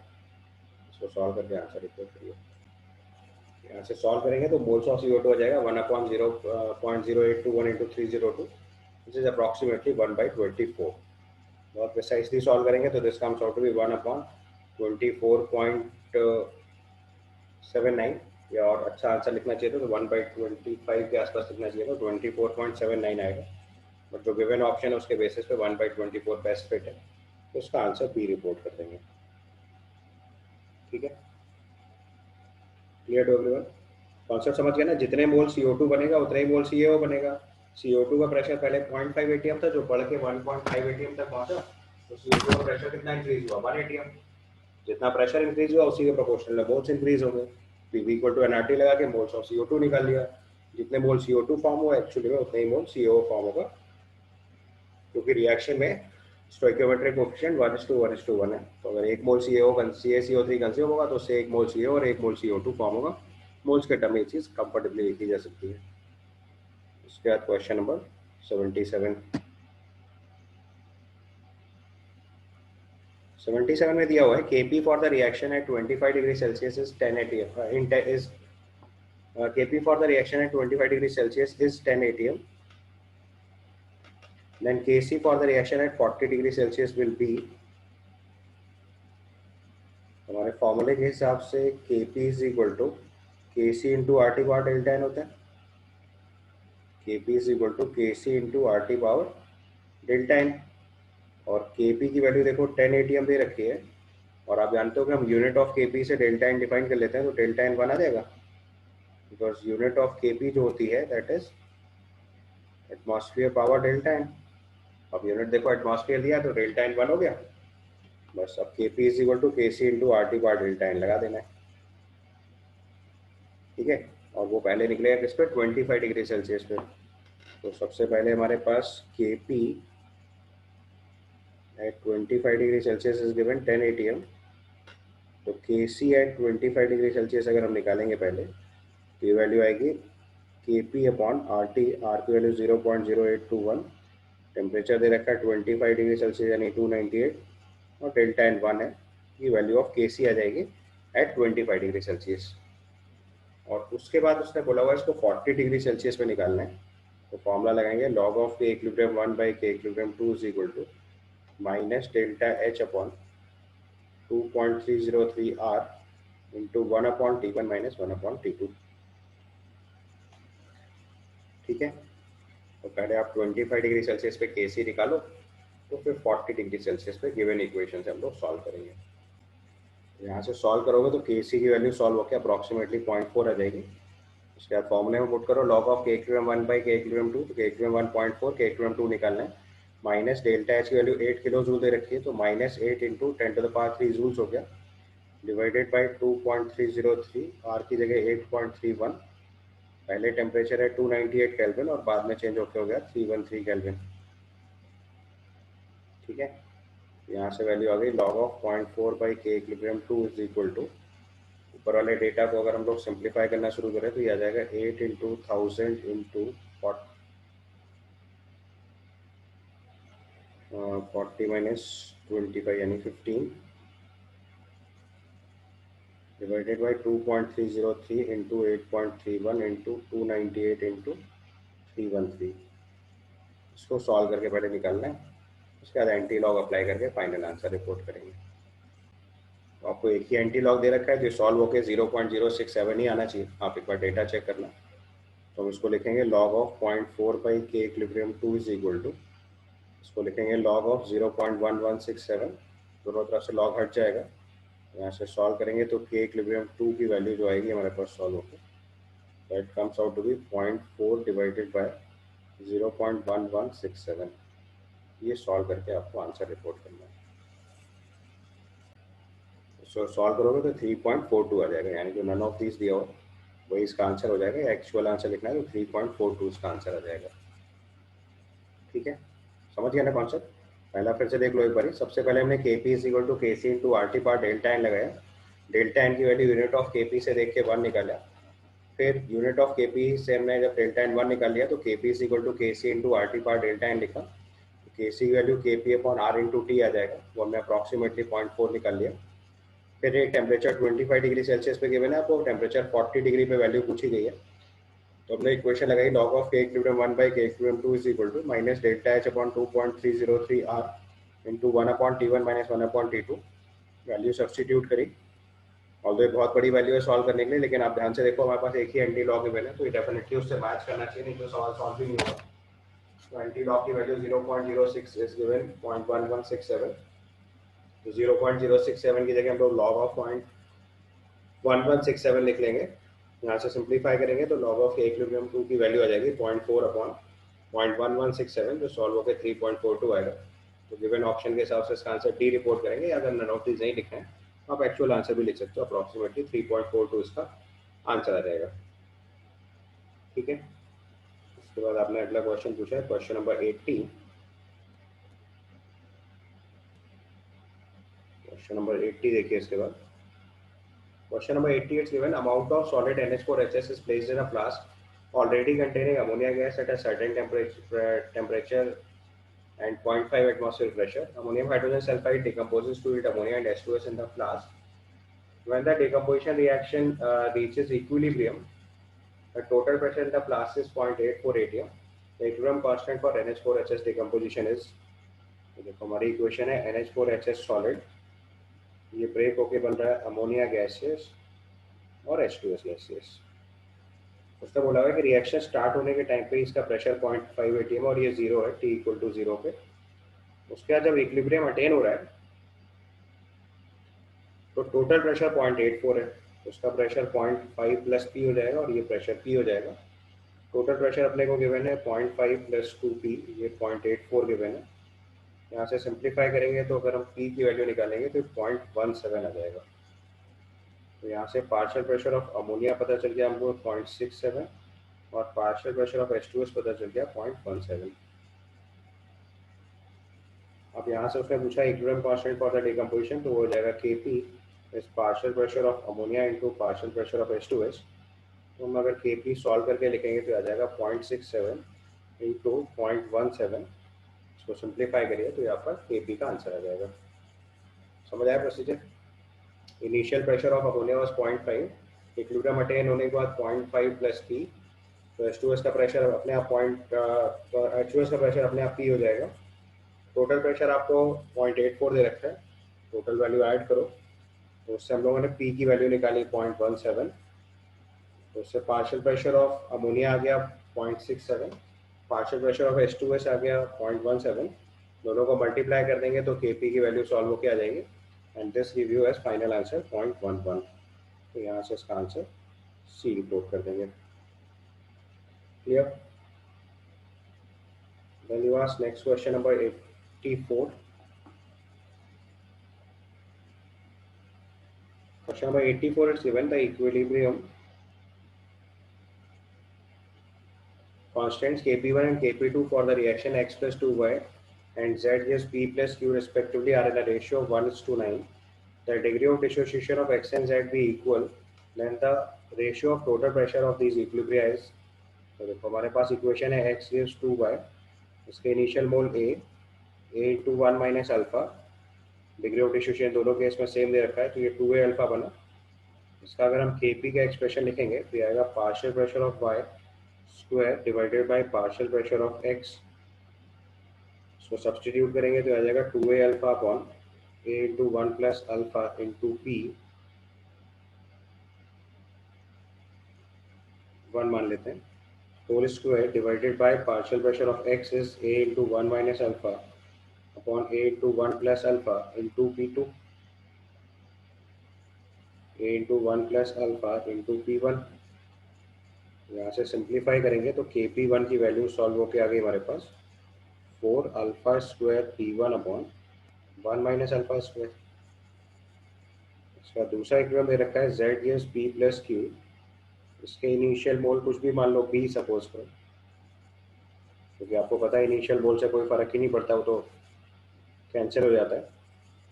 इसको सॉल्व करके आंसर रिपोर्ट करिए। यहाँ से सॉल्व करेंगे तो मोल्स ऑफ CO2 हो जाएगा 1/0.0821 into 302 which is approximately 1/24। बहुत प्रिसाइसली सॉल्व करेंगे तो this comes out to be 1/24.79, या और अच्छा आंसर लिखना चाहिए तो 1/25 के आसपास लिखना चाहिए, तो 24.79 आएगा। बट जो गिवन ऑप्शन है उसके बेसिस पे 1/24 बेस्ट फिट है, तो उसका आंसर बी रिपोर्ट कर देंगे। ठीक है, क्लियर टू एवरीवन? कॉन्सेप्ट समझ गए ना? जितने मोल CO2 बनेगा उतने ही मोल CaO बनेगा। CO2 का प्रेशर पहले 0.5 atm था, जो बढ़ के 1.5 atm तक पहुंचा, तो CO2 का प्रेशर कितना इंक्रीज हुआ? 1 atm। जितना प्रेशर इंक्रीज हुआ उसी के प्रोपोर्शनल मोल्स इंक्रीज हो गए। PV इक्वल टू NRT लगा के मोल्स ऑफ CO2 निकाल लिया। जितने मोल CO2 फॉर्म हुआ एक्चुअली में उतने ही मोल CaO फॉर्म होगा, क्योंकि रिएक्शन में स्टोइकियोमेट्रिक कोएफिशिएंट 1:1:1 है। तो अगर एक मोल CaCO3 कंज्यूम होगा तो उससे एक मोल CaO और एक मोल CO2 फॉर्म होगा। मोल्स के टर्म में ये चीज़ कंफर्टेबली लिखी जा सकती है। उसके बाद क्वेश्चन नंबर 77 में दिया हुआ है Kp for the reaction at 25 degree Celsius is 10 atm is Kp for the reaction at 25 degree Celsius is 10 atm, then Kc for the reaction at 40 degree Celsius will be, हमारे फॉर्मूले के हिसाब से Kp is equal to Kc into RT power delta N होता है। Kp is equal to Kc into RT power delta N, और Kp की value देखो 10 atm दे रखी है, और आप जानते हो कि हम यूनिट ऑफ Kp से डेल्टा एन डिफाइन कर लेते हैं, तो डेल्टा एन 1 आ जाएगा, बिकॉज यूनिट ऑफ Kp जो होती है that is atmosphere power delta N. अब यूनिट देखो एटमॉस्फेयर दिया तो डेल्टा एन 1 हो गया। बस अब Kp is equal to Kc into RT power delta N लगा देना है। ठीक है, और वो पहले निकलेगा किस पे? 25 डिग्री सेल्सियस पे। तो सबसे पहले हमारे पास Kp at 25 degree Celsius is given 10 atm। तो Kc एट 25 डिग्री सेल्सियस अगर हम निकालेंगे पहले, तो ये वैल्यू आएगी Kp अपॉन RT। आर की वैल्यू 0.0821, टेम्परेचर दे रखा है 25 डिग्री सेल्सियस यानी 298, और डेल्टा एन 1 है। ये वैल्यू ऑफ Kc आ जाएगी एट 25 डिग्री सेल्सियस। और उसके बाद उसने बोला हुआ इसको 40 डिग्री सेल्सियस पे निकालना है, तो फॉर्मूला लगाएंगे log of K equilibrium 1 by K equilibrium 2 is equal to minus delta H upon 2.303 R into 1 upon T1 minus 1 upon T2। ठीक है, तो पहले आप 25 डिग्री सेल्सियस पे Kc निकालो, तो फिर 40 डिग्री सेल्सियस पे गिवन इक्वेशन से हम लोग सॉल्व करेंगे। यहाँ से सॉल्व करोगे तो Kc की वैल्यू सॉल्व होकर अप्रॉक्सीमेटली 0.4 आ जाएगी। उसके बाद फॉर्मूले में पुट करो log of K equilibrium 1 by K equilibrium 2, तो K इक्विलिब्रियम 1.4, K इक्विलिब्रियम 2 निकालना है। माइनस डेल्टा H की वैल्यू 8 किलो जूल दे रखी है, तो माइनस 8 इंटू 10⁻³ जूल्स हो गया, डिवाइडेड बाई 2.303, R की जगह 8.31। पहले टेम्परेचर है 298 केल्विन और बाद में चेंज होकर हो गया 313 केल्विन। ठीक है, यहाँ से वैल्यू आ गई log of 0.4 by K equilibrium 2 is equal to, ऊपर वाले डेटा को अगर हम लोग सिंप्लीफाई करना शुरू करें तो ये आ जाएगा 8 इंटू 1000 इंटू 40 माइनस 25 यानी 15 divided by 2.303 into 8.31 into 298 into 313। इसको सॉल्व करके पहले निकालना है, उसके बाद एंटी लॉग अप्लाई करके फाइनल आंसर रिपोर्ट करेंगे। तो आपको एक ही एंटी लॉग दे रखा है जो सॉल्व होकर 0.067 ही आना चाहिए, आप एक बार डेटा चेक करना। तो हम इसको लिखेंगे log of 0.4 by K equilibrium 2 is equal to, इसको लिखेंगे log ऑफ 0.1167, दोनों तरफ से log हट जाएगा। यहाँ से सॉल्व करेंगे तो K इक्विलिब्रियम 2 की वैल्यू जो आएगी हमारे पास सॉल्व होकर, that comes out to be 0.4 divided by 0.1167। ये सॉल्व करके आपको आंसर रिपोर्ट करना है। सॉल्व करोगे तो 3.42 आ जाएगा, यानी जो नन ऑफ दीज दिया हो वही इसका आंसर हो जाएगा। एक्चुअल आंसर लिखना है तो 3.42 इसका आंसर आ जाएगा। ठीक है, समझ गया ना कॉन्सेप्ट? पहला फिर से देख लो एक बार। सबसे पहले हमने के P is equal to K C into R T power delta N लगाया। डेल्टा एन की वैल्यू यूनिट ऑफ के पी से देख के 1 निकाला। फिर यूनिट ऑफ के पी से हमने जब डेल्टा एन 1 निकाल लिया तो के P is equal to K C into R T power delta N लिखा। के सी की value K P upon R into T आ जाएगा, वो हमने अप्रॉक्सीमेटली 0.4 निकाल लिया। फिर एक टेम्परेचर 25 डिग्री सेल्सियस पे गिवन है, आपको टेम्परेचर 40 डिग्री पे वैल्यू पूछी गई है। तो हमने इक्वेशन लगाई log of K equilibrium 1 by K equilibrium 2 is equal to minus delta H upon 2.303 R into 1 upon T one minus 1 upon T two. Value substitute करी। ऑल्दो ये बहुत बड़ी वैल्यू है सॉल्व करने के लिए, लेकिन आप ध्यान से देखो हमारे पास एक ही एंटी लॉग गिवन है, तो ये डेफिनेटली उससे मैच करना चाहिए, नहीं तो सवाल सॉल्व भी नहीं होगा। तो एंटी लॉग की वैल्यू 0.06 इज गिवन 0.1167। तो 0.067 की जगह हम लोग लॉग ऑफ 0.1167 लिख लेंगे। यहाँ से सिंप्लीफाई करेंगे तो लॉग ऑफ इक्विलिब्रियम 2 की वैल्यू आ जाएगी 0.4 अपॉन 0.1167, जो सॉल्व होकर 3.42 आएगा। तो गिवन ऑप्शन के हिसाब से इसका आंसर डी रिपोर्ट करेंगे। अगर नन ऑफ दीज नहीं लिखना है आप एक्चुअल आंसर भी लिख सकते हो, अप्रॉक्सीमेटली 3.42 इसका आंसर आ जाएगा। ठीक है, उसके बाद आपने अगला क्वेश्चन पूछा है, क्वेश्चन नंबर 80। क्वेश्चन नंबर 80 देखिए इसके बाद। Question number 80 is given amount of solid NH4HS is placed in a flask already containing ammonia gas at a certain temperature and 0.5 atmosphere pressure. Ammonium hydrogen sulfide decomposes to it ammonia and H2S in the flask. When the decomposition reaction reaches equilibrium, the total pressure in the flask is 0.84 atm. The equilibrium constant for NH4HS decomposition is, देखो हमारी equation है NH4HS solid, ये break होके बन रहा है ammonia gases और H2S gases. उसने बोला है कि रिएक्शन स्टार्ट होने के टाइम पे इसका प्रेशर 0.5 एटीएम और ये 0 है, टी इक्वल टू 0 पे। उसके बाद जब इक्विलिब्रियम अटेन हो रहा है तो टोटल प्रेशर 0.84 है, उसका प्रेशर 0.5 प्लस पी हो जाएगा और ये प्रेशर पी हो जाएगा। टोटल प्रेशर अपने को गिवन है 0.5 प्लस 2p, ये 0.84 गिवन है। यहाँ से सिंप्लीफाई करेंगे तो अगर हम पी की वैल्यू निकालेंगे तो 0.17 आ जाएगा। तो यहाँ से पार्शियल प्रेशर ऑफ अमोनिया पता चल गया हमको 0.67 और पार्शियल प्रेशर ऑफ H2S पता चल गया 0.17। अब यहाँ से उसने पूछा equilibrium constant for the decomposition, तो वो हो जाएगा Kp is partial pressure of ammonia into partial pressure of H2S। तो हम अगर Kp सॉल्व करके लिखेंगे तो आ जाएगा 0.67 इंटू 0.17। इसको सिंप्लीफाई करिए तो यहाँ पर Kp का आंसर आ जाएगा। समझ आया procedure? Initial pressure of ammonia was 0.5, equilibrium attain होने के बाद 0.5 प्लस पी, तो H2S का प्रेशर अपने आप H2S का प्रेशर अपने आप पी हो जाएगा। टोटल प्रेशर आपको 0.84 दे रखा है, टोटल वैल्यू ऐड करो तो उससे हम लोगों ने पी की वैल्यू निकाली 0.17। तो उससे पार्शियल प्रेशर ऑफ अमोनिया आ गया 0.67, पार्शियल प्रेशर ऑफ H2S आ गया 0.17। दोनों को मल्टीप्लाई कर देंगे तो Kp की वैल्यू सॉल्व होकर आ जाएगी and this give you as final answer 0.11। तो यहाँ से इसका आंसर सी रिपोर्ट कर देंगे। Clear? Then you ask next question number 84. Question number 84 is given the equilibrium constants Kp1 and Kp2 for the reaction x plus 2y and z gives p plus q respectively are in a ratio of 1:9. The degree of dissociation of x and z be equal, then the ratio of total pressure of these equilibria is, तो देखो हमारे पास equation है x gives 2y, इसके initial mole a into 1 minus alpha, degree of dissociation दोनों case में same दे रखा है तो ये 2a अल्फा बना। इसका अगर हम Kp का एक्सप्रेशन लिखेंगे तो आएगा partial pressure of y square divided by partial pressure of x। इसको सब्सटीट्यूट करेंगे तो आ जाएगा 2a alpha upon a into 1 plus alpha into p, 1 मान लेते हैं, whole square divided by partial pressure of x is a into 1 minus alpha upon a into 1 plus alpha into p2, a into 1 plus alpha into p1। यहाँ से simplify करेंगे तो Kp1 की value solve होके आ गई हमारे पास 4 alpha square P1 upon 1 minus alpha square. इसका दूसरा इक्वेशन दे रखा है Z gives P plus Q। इसके इनिशियल मोल कुछ भी मान लो B सपोज करो, क्योंकि आपको पता है इनिशियल मोल से कोई फर्क ही नहीं पड़ता, वो तो कैंसिल हो जाता है।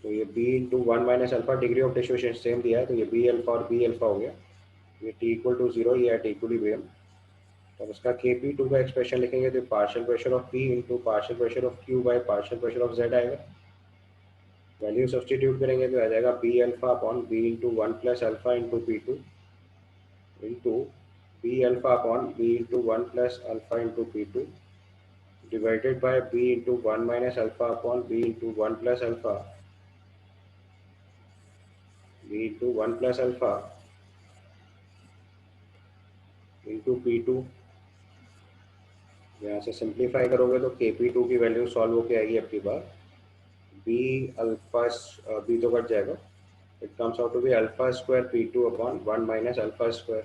तो ये B into 1 minus alpha, degree of distribution same दिया है तो ये B अल्फा और B अल्फा हो गया। ये T इक्वल टू 0, ये एट इक्विलिब्रियम। तो इसका Kp2 का एक्सप्रेशन लिखेंगे तो partial pressure of P into partial pressure of Q bye partial pressure of Z आएगा। वैल्यू सब्सटीट्यूट करेंगे तो आ जाएगा B alpha upon B into 1 plus alpha into P2 into B alpha upon B into 1 plus alpha into P2 divided by B into 1 minus alpha upon B into 1 plus alpha B into 1 plus alpha into P2। यहाँ से simplify करोगे तो Kp2 की value solve होके आएगी आपकी बार B alpha, B तो कट जाएगा, it comes out to be alpha square P2 upon 1 minus alpha square.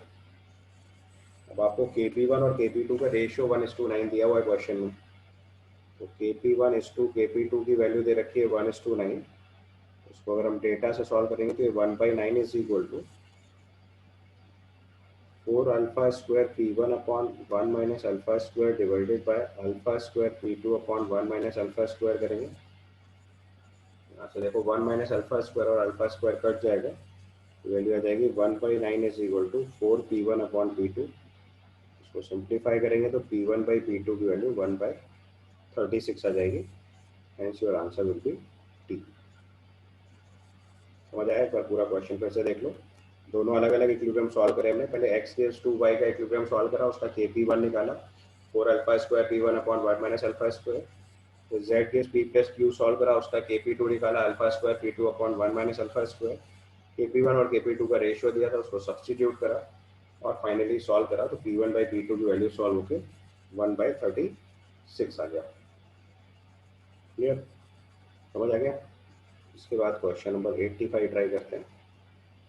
अब आपको Kp1 और Kp2 का रेशियो 1:9 दिया हुआ है क्वेश्चन में। तो Kp1 इस टू Kp2 की वैल्यू दे रखी है 1:9। उसको अगर हम डेटा से सॉल्व करेंगे तो ये 1/9 is equal to 4 alpha square P1 upon 1 minus alpha square divided by alpha square P2 upon 1 minus alpha square करेंगे। यहाँ से देखो 1 माइनस अल्फा स्क्वायर और अल्फा स्क्वायर कट जाएगा तो वैल्यू आ जाएगी 1/9 is equal to 4P1 upon P2। इसको सिंप्लीफाई करेंगे तो P1/P2 की वैल्यू 1/36 आ जाएगी। Hence your answer will B T. समझ आया? एक बार पूरा क्वेश्चन फिर से देख लो। दोनों अलग अलग इक्विलिब्रियम सॉल्व करे हमने। पहले x गिव्स 2y का इक्विलिब्रियम सॉल्व करा, उसका Kp1 निकाला 4 alpha square P1 upon 1 minus alpha square. तो z gives P plus Q solve करा, उसका Kp2 निकाला alpha square P2 upon 1 minus alpha square. Kp1 और Kp2 का रेशियो दिया था, उसको सब्सटीट्यूट करा और फाइनली सॉल्व करा तो P1/P2 की वैल्यू सॉल्व होके 1/36 आ गया। क्लियर? समझ आ गया? इसके बाद क्वेश्चन नंबर 85 ट्राई करते हैं।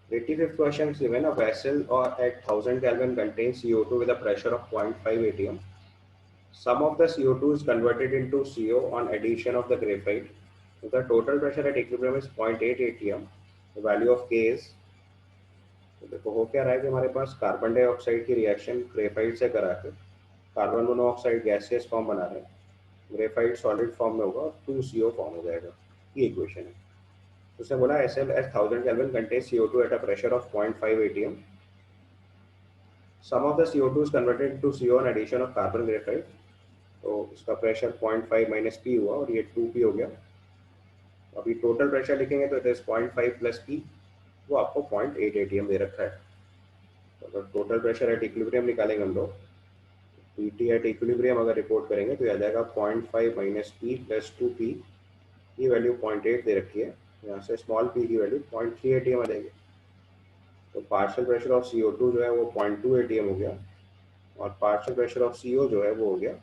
85th question is given a vessel or at 1000 Kelvin contains CO2 with a pressure of 0.5 atm. Some of the CO2 is converted into CO on addition of the graphite. If the total pressure at equilibrium is 0.8 atm, the value of K is, तो देखो हो क्या रहा है कि हमारे पास carbon dioxide की reaction graphite से करा के कार्बन मोनोऑक्साइड गैसियस फॉर्म बना रहे हैं, ग्रेफाइट सॉलिड फॉर्म में होगा और 2CO फॉर्म हो जाएगा। ये इक्वेशन है। उसने बोला SL at 1000 Kelvin contains CO2 at a pressure of 0.5 atm. Some of the CO2 is converted into CO on addition of carbon graphite. तो इसका प्रेशर 0.5 माइनस पी हुआ और ये 2p हो गया। अभी टोटल प्रेशर लिखेंगे तो इट इज 0.5 प्लस पी, वो आपको 0.8 atm दे रखा है। तो अगर टोटल प्रेशर एट इक्विलिब्रियम निकालेंगे हम लोग, पीटी एट इक्विलिब्रियम अगर रिपोर्ट करेंगे तो आ जाएगा 0.5 माइनस पी प्लस 2p। ये वैल्यू 0.8 दे रखी है, यहाँ से स्मॉल पी की वैल्यू 0.3 atm आ जाएगी। तो पार्शियल प्रेशर ऑफ CO2 जो है वो 0.2 atm हो गया और पार्शियल प्रेशर ऑफ CO जो है वो हो गया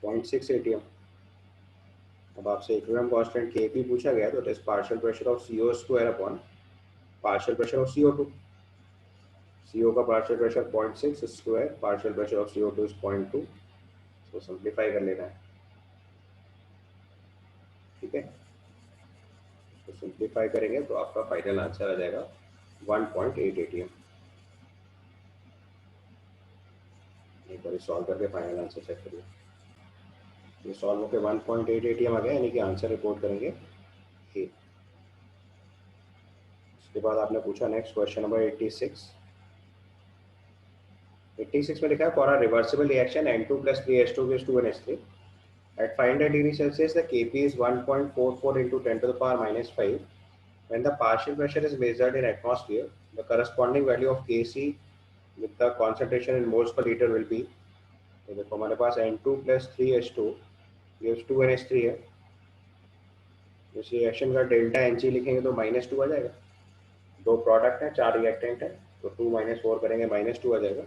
0.6 atm। अब आपसे इक्विलिब्रियम कांस्टेंट Kp पूछा गया तो it is partial pressure of CO square upon partial pressure of CO2। CO का partial pressure 0.6 square, partial pressure of CO2 is 0.2। इसको सिंप्लीफाई कर लेना है, ठीक है। इसको सिंप्लीफाई करेंगे तो आपका फाइनल आंसर आ जाएगा 1.8 atm। एक बार सॉल्व करके फाइनल आंसर चेक करिए। ये सॉल्व होकर 1.8 atm आ गया, यानी कि आंसर रिपोर्ट करेंगे ए। उसके बाद आपने पूछा नेक्स्ट क्वेश्चन नंबर 86। 86 में लिखा है for a reversible reaction N2 plus 3H2 gives 2NH3 at 500 degree Celsius the Kp is 1.44 into 10 to the power minus 5. When the partial pressure is measured in atmosphere, the corresponding value of Kc with the concentration in moles per liter will be, तो देखो हमारे पास N2 plus 3H2 gives 2NH3 है। इस reaction का delta Nc लिखेंगे तो -2 आ जाएगा। दो प्रोडक्ट है, 4 रिएक्टेंट है, तो 2 - 4 करेंगे -2 आ जाएगा।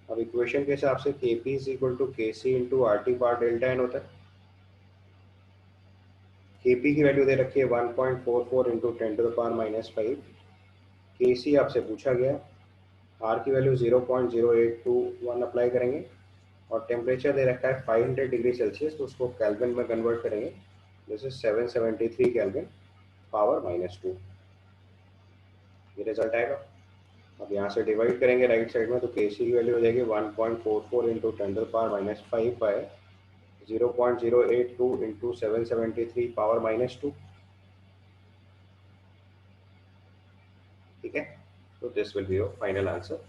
अब इक्वेशन के हिसाब से Kp is equal to Kc into RT पार डेल्टा एन होता है। Kp की वैल्यू दे रखी है 1.44 into 10 to the power -5। Kc आपसे पूछा गया, R की वैल्यू 0.0821 अप्लाई करेंगे और टेम्परेचर दे रखा है 500 डिग्री सेल्सियस, तो उसको केल्विन में कन्वर्ट करेंगे, दिस इज 773 केल्विन पावर -2, ये रिजल्ट आएगा। अब यहाँ से डिवाइड करेंगे राइट साइड में, तो केसी की वैल्यू हो जाएगी 1.44 इंटू 10⁻⁵ बाय 0.082 इंटू 773 पावर -2, ठीक है। तो this will be your final answer.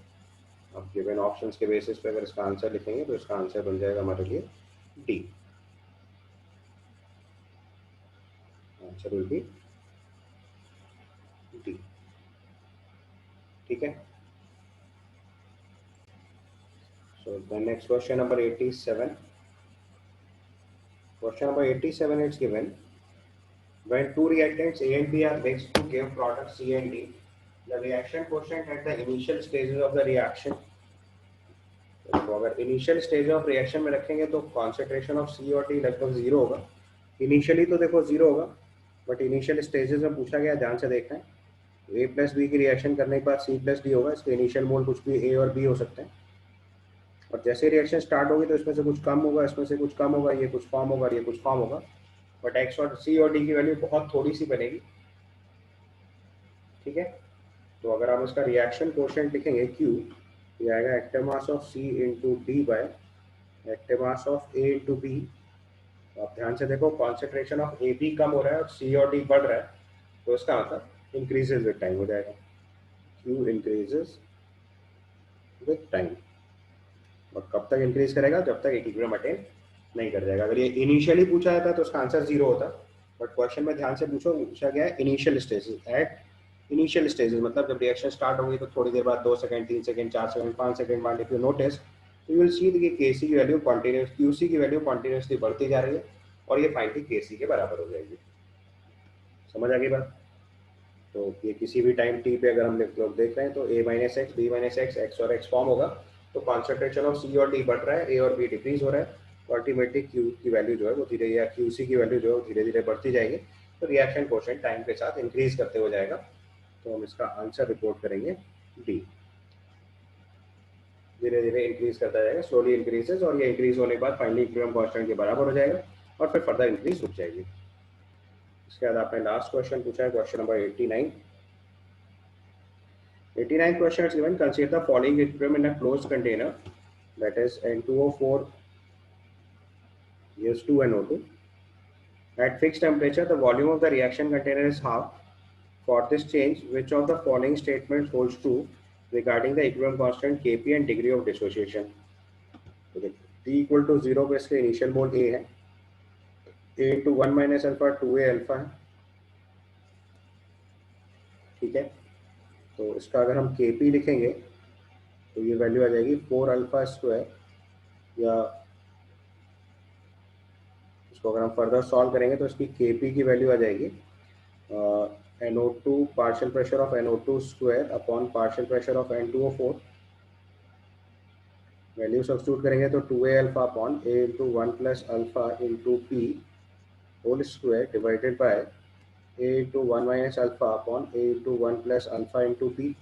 अब गिवन ऑप्शंस के बेसिस पे अगर इसका आंसर लिखेंगे तो इसका आंसर बन जाएगा हमारे लिए D, answer will be D, ठीक है। So the next question number 87. Question number 87 is given. When two reactants A and B are mixed to give product C and D, the reaction quotient at the initial stages of the reaction. तो अगर initial stage of reaction में रखेंगे तो concentration of सी और D लगभग zero होगा। Initially तो देखो जीरो होगा, बट इनिशियल स्टेजेस में पूछा गया, ध्यान से देखना है। ए प्लस बी की रिएक्शन करने के बाद सी प्लस डी होगा, इसके इनिशियल मोल कुछ भी ए और बी हो सकते हैं, और जैसे रिएक्शन स्टार्ट होगी तो इसमें से कुछ कम होगा, इसमें से कुछ कम होगा, ये कुछ फॉर्म होगा, ये कुछ फॉर्म होगा, बट एक्स और सी और डी की वैल्यू बहुत थोड़ी सी बनेगी, ठीक है। तो अगर आप इसका रिएक्शन कोएफिशिएंट लिखेंगे Q, ये आएगा active mass of C into D by active mass of A into B. आप ध्यान से देखो, कॉन्सेंट्रेशन ऑफ ए बी कम हो रहा है और सी और डी बढ़ रहा है, तो इसका मतलब इंक्रीजेज विद टाइम हो जाएगा, Q इंक्रीजेज विद टाइम। और कब तक इंक्रीज करेगा? जब तक इक्विलिब्रियम अटेन नहीं कर जाएगा। अगर ये इनिशियली पूछा जाता तो उसका आंसर जीरो होता, बट क्वेश्चन में ध्यान से पूछा गया है initial stages, at initial stages मतलब जब रिएक्शन स्टार्ट होगी तो थोड़ी देर बाद 2 सेकंड 3 सेकंड 4 सेकंड 5 सेकंड बाद इफ यू नोटिस तो यू विल सी कि केसी की वैल्यू कंटीन्यूअस क्यूसी की वैल्यू कंटीन्यूअसली बढ़ती जा रही है और ये फाइनली केसी के बराबर हो जाएगी। समझ आ गई बात? तो ये किसी भी टाइम टी पे अगर हम लोग देख रहे हैं तो a minus x B minus x x और एक्स फॉर्म होगा, तो कॉन्सेंट्रेशन ऑफ सी और डी बढ़ रहा है, ए और बी डिक्रीज हो रहा है, तो अल्टीमेटली क्यू की वैल्यू जो है वो धीरे या क्यू सी की वैल्यू जो है वो धीरे धीरे बढ़ती जाएगी, तो रिएक्शन कोएफिशिएंट टाइम के साथ इंक्रीज करते हो जाएगा। तो हम इसका आंसर रिपोर्ट करेंगे डी, धीरे धीरे इंक्रीज करता जाएगा, स्लोली इंक्रीजेस, और ये इंक्रीज होने के बाद फाइनली इक्विलिब्रियम कांस्टेंट के बराबर हो जाएगा और फिर फर्दर इंक्रीज रुक जाएगी। इसके बाद आपने लास्ट क्वेश्चन पूछा है, question number 89। 89th question is given. Consider the following equilibrium in a closed container, that is N2O4 gives 2NO2. At fixed temperature, the volume of the reaction container is half. For this change, which of the following statements holds true regarding the equilibrium constant Kp and degree of dissociation? T equal to 0 पे इसके initial mole A है, A into 1 minus alpha 2A alpha है, ठीक है। तो इसका अगर हम Kp लिखेंगे तो ये वैल्यू आ जाएगी 4 अल्फा स्क्वायर, या इसको अगर हम फर्दर सॉल्व करेंगे तो इसकी Kp की वैल्यू आ जाएगी NO2 partial pressure of NO2 square upon partial pressure of N2O4। Value substitute करेंगे तो 2A alpha upon A into 1 plus alpha into P whole square divided by A into 1 minus alpha upon A into 1 plus alpha into P.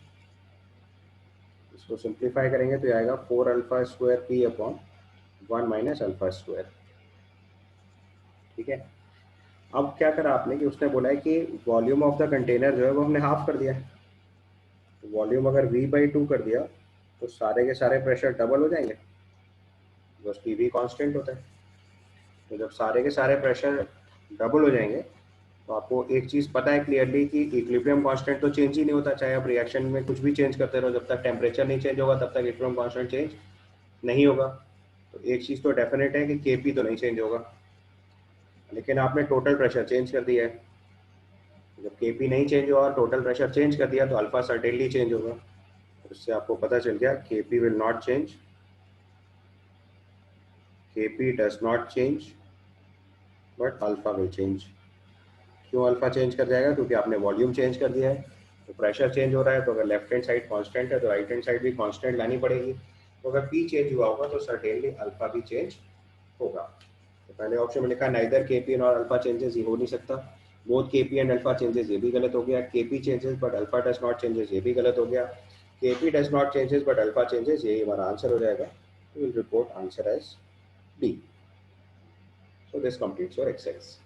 इसको simplify करेंगे तो आएगा 4 alpha square P upon 1 minus alpha square, ठीक है। अब क्या करा आपने कि उसने बोला है कि वॉल्यूम ऑफ द कंटेनर जो है वो हमने हाफ कर दिया है, तो वॉल्यूम अगर V/2 कर दिया तो सारे के सारे प्रेशर डबल हो जाएंगे, बस PV कांस्टेंट होता है। तो जब सारे के सारे प्रेशर डबल हो जाएंगे तो आपको एक चीज़ पता है क्लियरली कि इक्विलिब्रियम कांस्टेंट तो चेंज ही नहीं होता, चाहे आप रिएक्शन में कुछ भी चेंज करते रहो, जब तक टेम्परेचर नहीं चेंज होगा तब तक इक्विलिब्रियम कांस्टेंट चेंज नहीं होगा। तो एक चीज़ तो डेफिनेट है कि Kp तो नहीं चेंज होगा, लेकिन आपने टोटल प्रेशर चेंज कर दिया है। जब Kp नहीं चेंज हुआ और टोटल प्रेशर चेंज कर दिया तो अल्फा सर्टेनली चेंज होगा। तो इससे आपको पता चल गया Kp will not change, Kp does not change but alpha will change. क्यों अल्फा चेंज कर जाएगा? क्योंकि आपने वॉल्यूम चेंज कर दिया है, तो प्रेशर चेंज हो रहा है, तो अगर लेफ्ट हैंड साइड कांस्टेंट है तो राइट हैंड साइड भी कांस्टेंट लानी पड़ेगी। तो अगर P चेंज हुआ होगा तो सर्टेनली अल्फा भी चेंज होगा। तो पहले ऑप्शन में लिखा नाइदर Kp और अल्फा चेंजेस, ये हो नहीं सकता। Both Kp and alpha changes, ये भी गलत हो गया। Kp changes but alpha does not changes, ये भी गलत हो गया। Kp does not changes but alpha changes, यही हमारा आंसर हो जाएगा। You will report answer as B. So this completes your exercise.